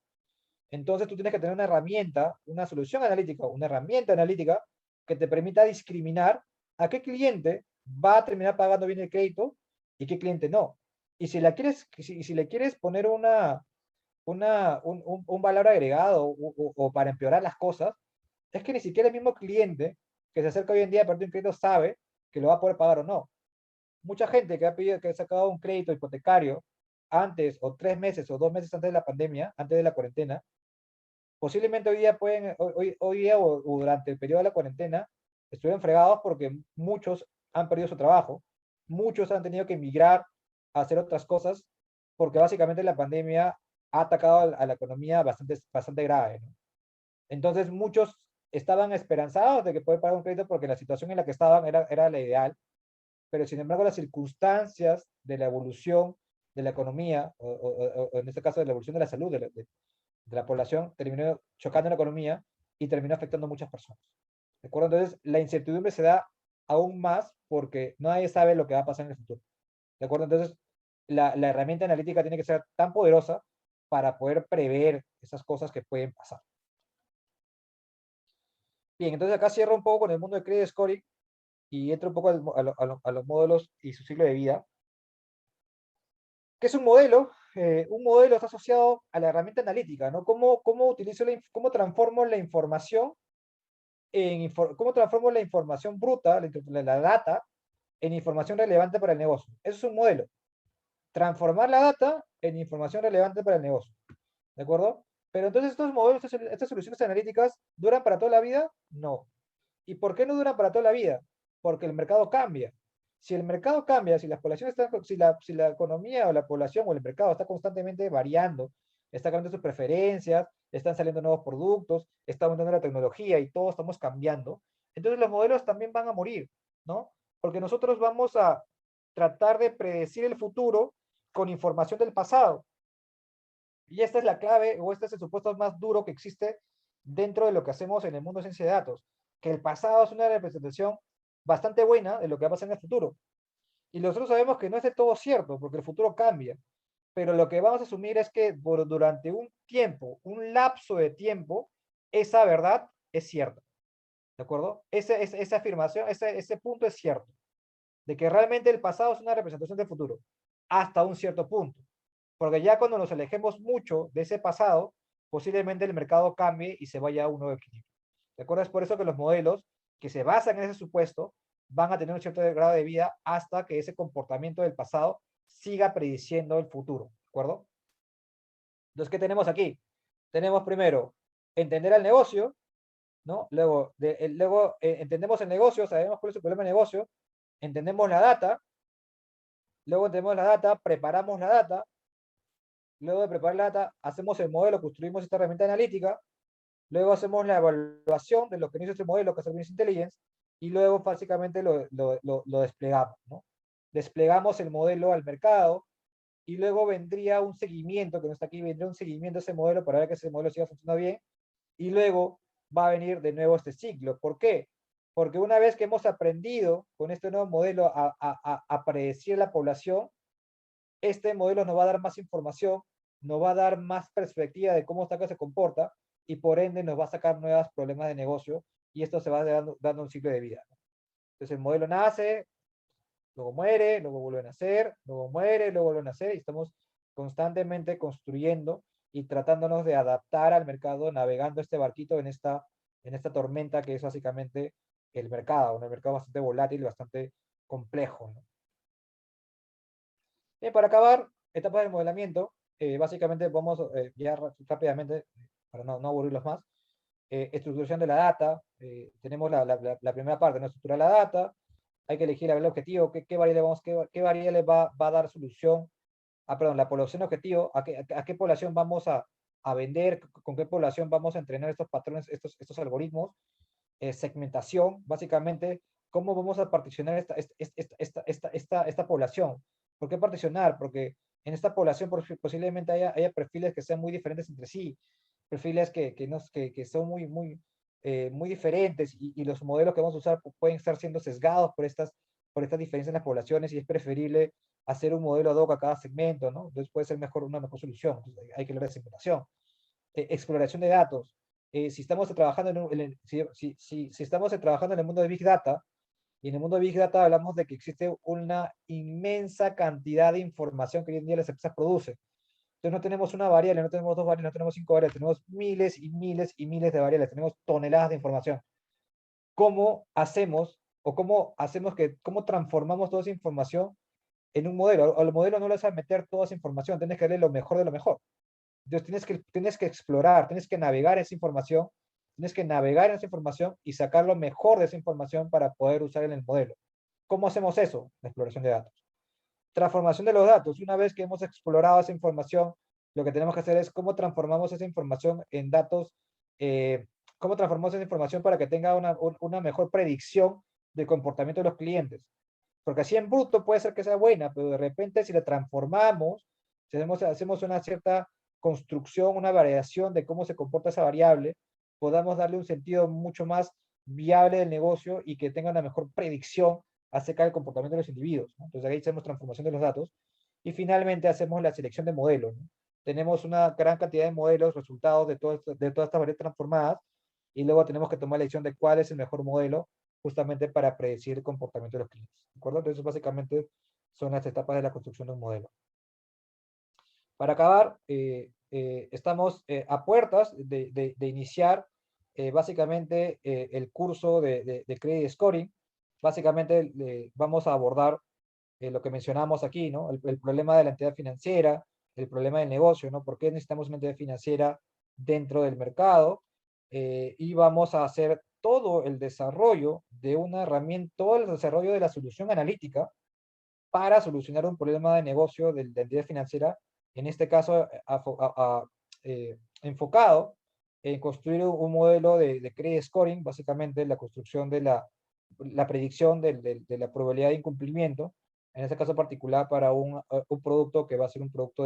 Entonces tú tienes que tener una herramienta, una solución analítica, una herramienta analítica que te permita discriminar a qué cliente va a terminar pagando bien el crédito y qué cliente no. Y si le quieres poner un valor agregado o para empeorar las cosas, es que ni siquiera el mismo cliente que se acerca hoy en día a pedir un crédito sabe que lo va a poder pagar o no. Mucha gente que ha sacado un crédito hipotecario antes o 3 meses o 2 meses antes de la pandemia, antes de la cuarentena, posiblemente hoy día o durante el periodo de la cuarentena, estuvieron fregados porque muchos han perdido su trabajo, muchos han tenido que emigrar a hacer otras cosas, porque básicamente la pandemia ha atacado a la economía bastante grave, ¿no? Entonces muchos estaban esperanzados de que poder pagar un crédito porque la situación en la que estaban era la ideal, pero sin embargo las circunstancias de la evolución de la economía, o en este caso de la evolución de la salud de la población, terminó chocando en la economía y terminó afectando a muchas personas. ¿De acuerdo? Entonces, la incertidumbre se da aún más porque nadie sabe lo que va a pasar en el futuro. ¿De acuerdo? Entonces, la herramienta analítica tiene que ser tan poderosa para poder prever esas cosas que pueden pasar. Bien, entonces acá cierro un poco con el mundo de credit scoring y entro un poco a los módulos y su ciclo de vida. ¿Qué es un modelo? Un modelo está asociado a la herramienta analítica, ¿no? ¿Cómo transformo la información cómo transformo la información bruta, la data, en información relevante para el negocio? Eso es un modelo. Transformar la data en información relevante para el negocio. ¿De acuerdo? Pero entonces estos modelos, estas soluciones analíticas, ¿duran para toda la vida? No. ¿Y por qué no duran para toda la vida? Porque el mercado cambia. Si el mercado cambia, si las poblaciones están, si la economía o la población o el mercado está constantemente variando, está cambiando sus preferencias, están saliendo nuevos productos, está aumentando la tecnología y todos estamos cambiando, entonces los modelos también van a morir, ¿no? Porque nosotros vamos a tratar de predecir el futuro con información del pasado. Y esta es la clave, o este es el supuesto más duro que existe dentro de lo que hacemos en el mundo de ciencia de datos, que el pasado es una representación bastante buena de lo que va a pasar en el futuro. Y nosotros sabemos que no es de todo cierto, porque el futuro cambia. Pero lo que vamos a asumir es que durante un tiempo, un lapso de tiempo, esa verdad es cierta. ¿De acuerdo? Esa afirmación, ese punto es cierto. De que realmente el pasado es una representación del futuro. Hasta un cierto punto. Porque ya cuando nos alejemos mucho de ese pasado, posiblemente el mercado cambie y se vaya a un nuevo equilibrio. ¿De acuerdo? Es por eso que los modelos que se basan en ese supuesto van a tener un cierto grado de vida hasta que ese comportamiento del pasado siga prediciendo el futuro. ¿De acuerdo? Entonces, ¿qué tenemos aquí? Tenemos primero entender el negocio, ¿no? Luego entendemos el negocio, sabemos cuál es el problema del negocio, entendemos la data, luego entendemos la data, preparamos la data, luego de preparar la data, hacemos el modelo, construimos esta herramienta analítica, luego hacemos la evaluación de lo que hizo este modelo, que es el Business Intelligence, y luego básicamente lo desplegamos, ¿no? desplegamos el modelo al mercado, y luego vendría un seguimiento, que no está aquí, vendría un seguimiento de ese modelo para ver que ese modelo siga funcionando bien, y luego va a venir de nuevo este ciclo. ¿Por qué? Porque una vez que hemos aprendido con este nuevo modelo a predecir la población, este modelo nos va a dar más información, nos va a dar más perspectiva de cómo está que se comporta, y por ende nos va a sacar nuevos problemas de negocio, y esto se va dando un ciclo de vida. Entonces el modelo nace, luego muere, luego vuelve a nacer, luego muere, luego vuelve a nacer, y estamos constantemente construyendo y tratándonos de adaptar al mercado, navegando este barquito en esta tormenta que es básicamente el mercado, un mercado bastante volátil y bastante complejo, ¿no? Bien, para acabar, etapas de modelamiento, básicamente vamos ya rápidamente, para no aburrirlos más, estructuración de la data, tenemos la primera parte, ¿no? Estructurar la data, hay que elegir el objetivo, qué variable va a dar solución, perdón, la población objetivo, a qué población vamos a vender, con qué población vamos a entrenar estos patrones, estos algoritmos, segmentación, básicamente, cómo vamos a particionar esta población. ¿Por qué particionar? Porque en esta población posiblemente haya perfiles que sean muy diferentes entre sí, perfiles que son muy diferentes, y los modelos que vamos a usar pueden estar siendo sesgados por estas diferencias en las poblaciones, y es preferible hacer un modelo ad hoc a cada segmento, ¿no? Entonces puede ser una mejor solución. Entonces, hay que hablar de segmentación. Exploración de datos. Si estamos trabajando si estamos trabajando en el mundo de Big Data, y en el mundo de Big Data hablamos de que existe una inmensa cantidad de información que hoy en día las empresas producen. Entonces no tenemos una variable, no tenemos dos variables, no tenemos cinco variables, tenemos miles y miles y miles de variables, tenemos toneladas de información. ¿Cómo hacemos, o cómo transformamos toda esa información en un modelo? Al modelo no le vas a meter toda esa información, tienes que darle lo mejor de lo mejor. Entonces tienes que explorar, tienes que navegar esa información, y sacar lo mejor de esa información para poder usar en el modelo. ¿Cómo hacemos eso? La exploración de datos. Transformación de los datos. Una vez que hemos explorado esa información, lo que tenemos que hacer es cómo transformamos esa información en datos, cómo transformamos esa información para que tenga una mejor predicción del comportamiento de los clientes. Porque así en bruto puede ser que sea buena, pero de repente si la transformamos, si hacemos una cierta construcción, una variación de cómo se comporta esa variable, podamos darle un sentido mucho más viable del negocio y que tenga una mejor predicción acerca del comportamiento de los individuos, ¿no? Entonces ahí hacemos transformación de los datos, y finalmente hacemos la selección de modelos, ¿no? Tenemos una gran cantidad de modelos, resultados de todas estas variables transformadas, y luego tenemos que tomar la decisión de cuál es el mejor modelo justamente para predecir el comportamiento de los clientes. ¿De acuerdo? Entonces básicamente son las etapas de la construcción de un modelo. Para acabar, estamos a puertas de iniciar básicamente el curso de Credit Scoring. Básicamente vamos a abordar lo que mencionamos aquí, ¿no? El problema de la entidad financiera, el problema del negocio, ¿no? ¿Por qué necesitamos una entidad financiera dentro del mercado? Y vamos a hacer todo el desarrollo de una herramienta, todo el desarrollo de la solución analítica para solucionar un problema de negocio de la entidad financiera, en este caso enfocado en construir un modelo de credit scoring, básicamente la construcción de la predicción de la probabilidad de incumplimiento, en este caso particular para un producto que va a ser un producto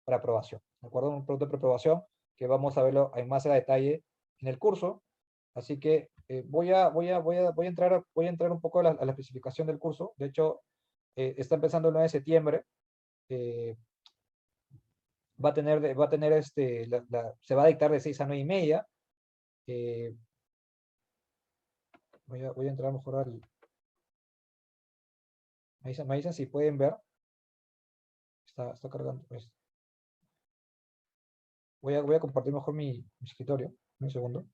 para aprobación, ¿de acuerdo? Un producto de preaprobación que vamos a verlo en más a detalle en el curso. Así que voy a entrar un poco a la especificación del curso. De hecho, está empezando el 9 de septiembre. eh, se va a dictar de 6 a 9 y media. eh, voy a entrar mejor me dicen si pueden ver. Está cargando. Pues. Voy a compartir mejor mi escritorio. Un segundo.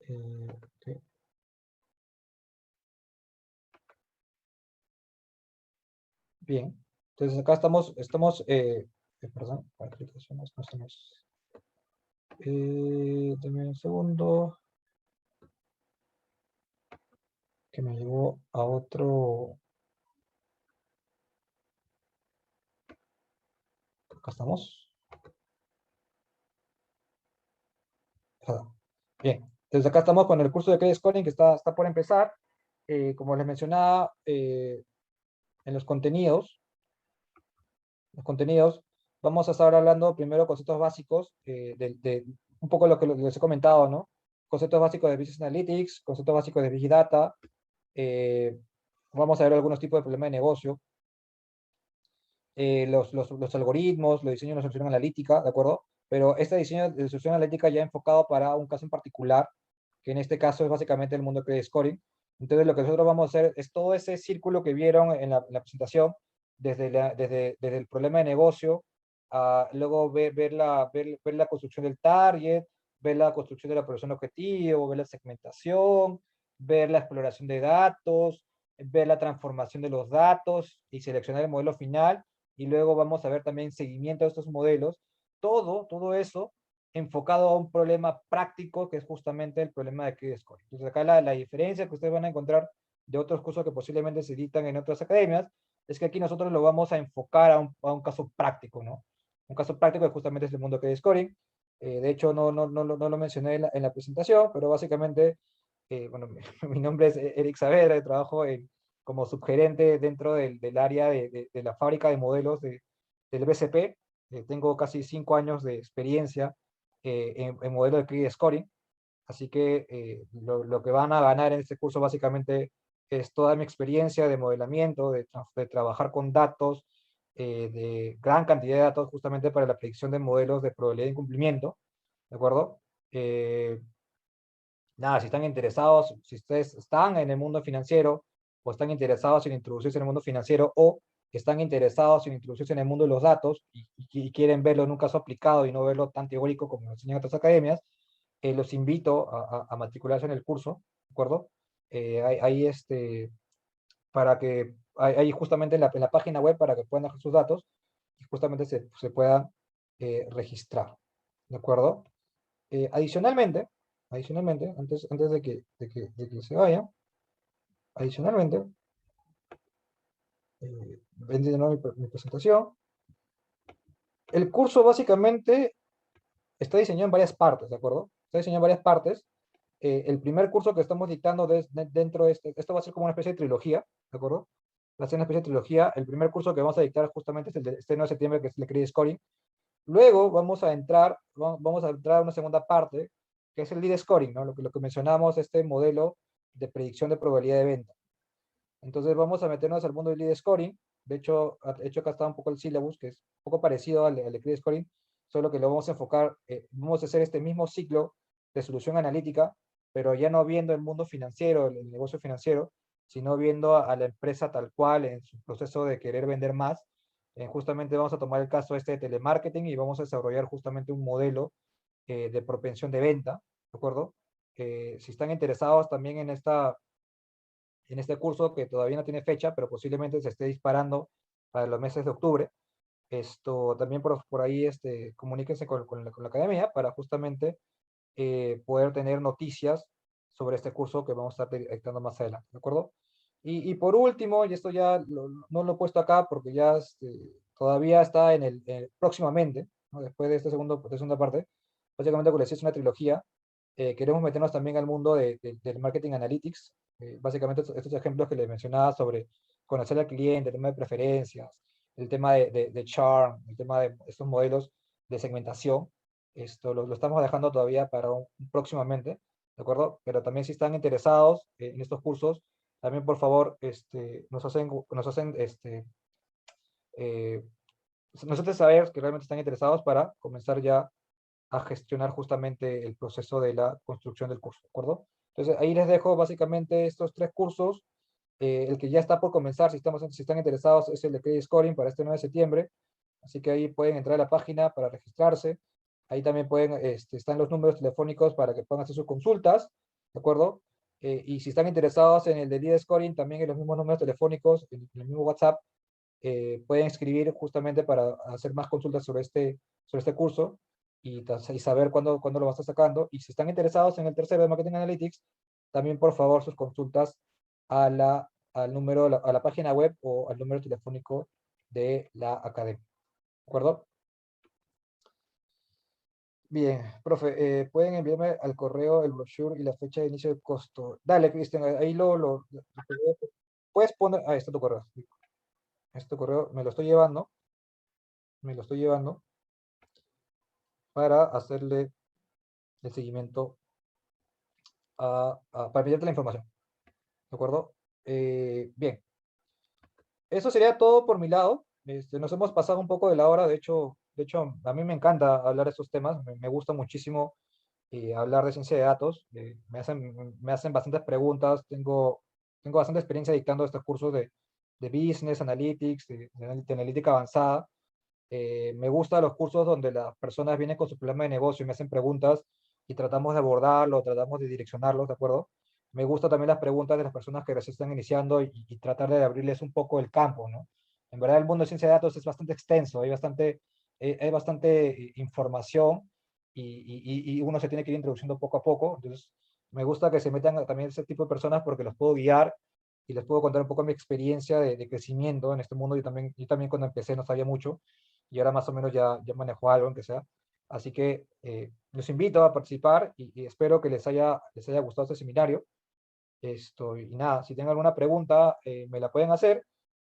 Ok. Bien. Entonces acá perdón, para aplicaciones no estamos. Deme un segundo. Que me llevó a otro. Acá estamos. Bien. Entonces acá estamos con el curso de Credit Scoring que está por empezar. Como les mencionaba, en los contenidos, vamos a estar hablando primero conceptos básicos, de un poco lo que les he comentado, ¿no? Conceptos básicos de Business Analytics, conceptos básicos de Big Data, vamos a ver algunos tipos de problemas de negocio, los algoritmos, los diseños de solución analítica, ¿de acuerdo? Pero este diseño de solución analítica ya enfocado para un caso en particular, que en este caso es básicamente el mundo de credit scoring. Entonces lo que nosotros vamos a hacer es todo ese círculo que vieron en la presentación, desde el problema de negocio, a luego ver la construcción del target, ver la construcción de la población objetivo, ver la segmentación, ver la exploración de datos, ver la transformación de los datos y seleccionar el modelo final, y luego vamos a ver también seguimiento de estos modelos, todo eso enfocado a un problema práctico que es justamente el problema de credit scoring. Entonces acá la diferencia que ustedes van a encontrar de otros cursos que posiblemente se dictan en otras academias es que aquí nosotros lo vamos a enfocar a un caso práctico, ¿no? Un caso práctico que justamente es el mundo de credit scoring. De hecho, no lo mencioné en la presentación, pero básicamente, bueno, mi nombre es Eric Saavedra, trabajo como subgerente dentro del área de la fábrica de modelos del BCP. Tengo casi 5 años de experiencia en modelo de credit scoring, así que lo que van a ganar en este curso básicamente es toda mi experiencia de modelamiento, de trabajar con datos, de gran cantidad de datos justamente para la predicción de modelos de probabilidad de incumplimiento, ¿de acuerdo? Nada, si están interesados, si ustedes están en el mundo financiero, o están interesados en introducirse en el mundo financiero, o están interesados en introducirse en el mundo de los datos, y quieren verlo en un caso aplicado y no verlo tan teórico como lo enseñan otras academias, los invito a matricularse en el curso, ¿de acuerdo? Para que, hay justamente en la página web para que puedan dejar sus datos, y justamente se puedan registrar, ¿de acuerdo? Adicionalmente, antes de que se vaya, adicionalmente, ven de nuevo mi presentación. El curso básicamente está diseñado en varias partes, ¿de acuerdo? Está diseñado en varias partes. El primer curso que estamos dictando dentro de esto va a ser como una especie de trilogía, ¿de acuerdo? Va a ser una especie de trilogía. El primer curso que vamos a dictar justamente es el de este 9 de septiembre, que es el de Credit Scoring. Luego vamos a entrar a una segunda parte, que es el lead scoring, ¿no? Lo que mencionamos, este modelo de predicción de probabilidad de venta. Entonces vamos a meternos al mundo del lead scoring. De hecho, acá está un poco el syllabus, que es un poco parecido al de credit scoring, solo que lo vamos a enfocar, vamos a hacer este mismo ciclo de solución analítica, pero ya no viendo el mundo financiero, el negocio financiero, sino viendo a la empresa tal cual en su proceso de querer vender más. Justamente vamos a tomar el caso este de telemarketing y vamos a desarrollar justamente un modelo de propensión de venta, ¿de acuerdo? Si están interesados también en este curso, que todavía no tiene fecha, pero posiblemente se esté disparando para los meses de octubre, también por ahí comuníquense con la academia para justamente poder tener noticias sobre este curso que vamos a estar dictando más adelante, ¿de acuerdo? Y por último, y esto ya no lo he puesto acá porque ya todavía está próximamente, ¿no? Después de esta segunda parte, básicamente como les decía, es una trilogía. Queremos meternos también al mundo del marketing analytics, básicamente estos ejemplos que les mencionaba sobre conocer al cliente, el tema de preferencias, el tema de charm, el tema de estos modelos de segmentación. Lo estamos dejando todavía para próximamente, ¿de acuerdo? Pero también si están interesados en estos cursos, también por favor eh, nos hacen saber que realmente están interesados para comenzar ya a gestionar justamente el proceso de la construcción del curso, ¿de acuerdo? Entonces ahí les dejo básicamente estos 3 cursos. El que ya está por comenzar, si están interesados, es el de Credit Scoring para este 9 de septiembre. Así que ahí pueden entrar a la página para registrarse. Ahí también están los números telefónicos para que puedan hacer sus consultas, ¿de acuerdo? Y si están interesados en el de Lead Scoring, también en los mismos números telefónicos, en el mismo WhatsApp, pueden escribir justamente para hacer más consultas sobre este curso y saber cuándo lo va a estar sacando. Y si están interesados en el tercero de Marketing Analytics, también por favor sus consultas a la página web o al número telefónico de la academia. ¿De acuerdo? Bien, profe, pueden enviarme al correo el brochure y la fecha de inicio de costo. Dale, Cristian, ahí puedes poner, ahí está tu correo. Este correo me lo estoy llevando para hacerle el seguimiento para enviarte la información, ¿de acuerdo? Bien, eso sería todo por mi lado. Nos hemos pasado un poco de la hora, de hecho, a mí me encanta hablar de estos temas, me gusta muchísimo hablar de ciencia de datos. Me hacen bastantes preguntas, tengo bastante experiencia dictando estos cursos de Business Analytics, de analítica avanzada. Me gustan los cursos donde las personas vienen con su problema de negocio y me hacen preguntas y tratamos de abordarlo, tratamos de direccionarlos, ¿de acuerdo? Me gustan también las preguntas de las personas que recién están iniciando y tratar de abrirles un poco el campo, ¿no? En verdad el mundo de ciencia de datos es bastante extenso, hay bastante información y uno se tiene que ir introduciendo poco a poco. Entonces, me gusta que se metan también ese tipo de personas porque los puedo guiar y les puedo contar un poco mi experiencia de crecimiento en este mundo. Yo también cuando empecé no sabía mucho y ahora más o menos ya manejo algo, aunque sea. Así que los invito a participar y espero que les haya gustado este seminario. Y nada, si tienen alguna pregunta, me la pueden hacer.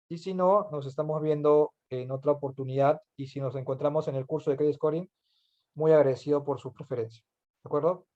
Y si no, nos estamos viendo en otra oportunidad. Y si nos encontramos en el curso de Credit Scoring, muy agradecido por su preferencia. ¿De acuerdo?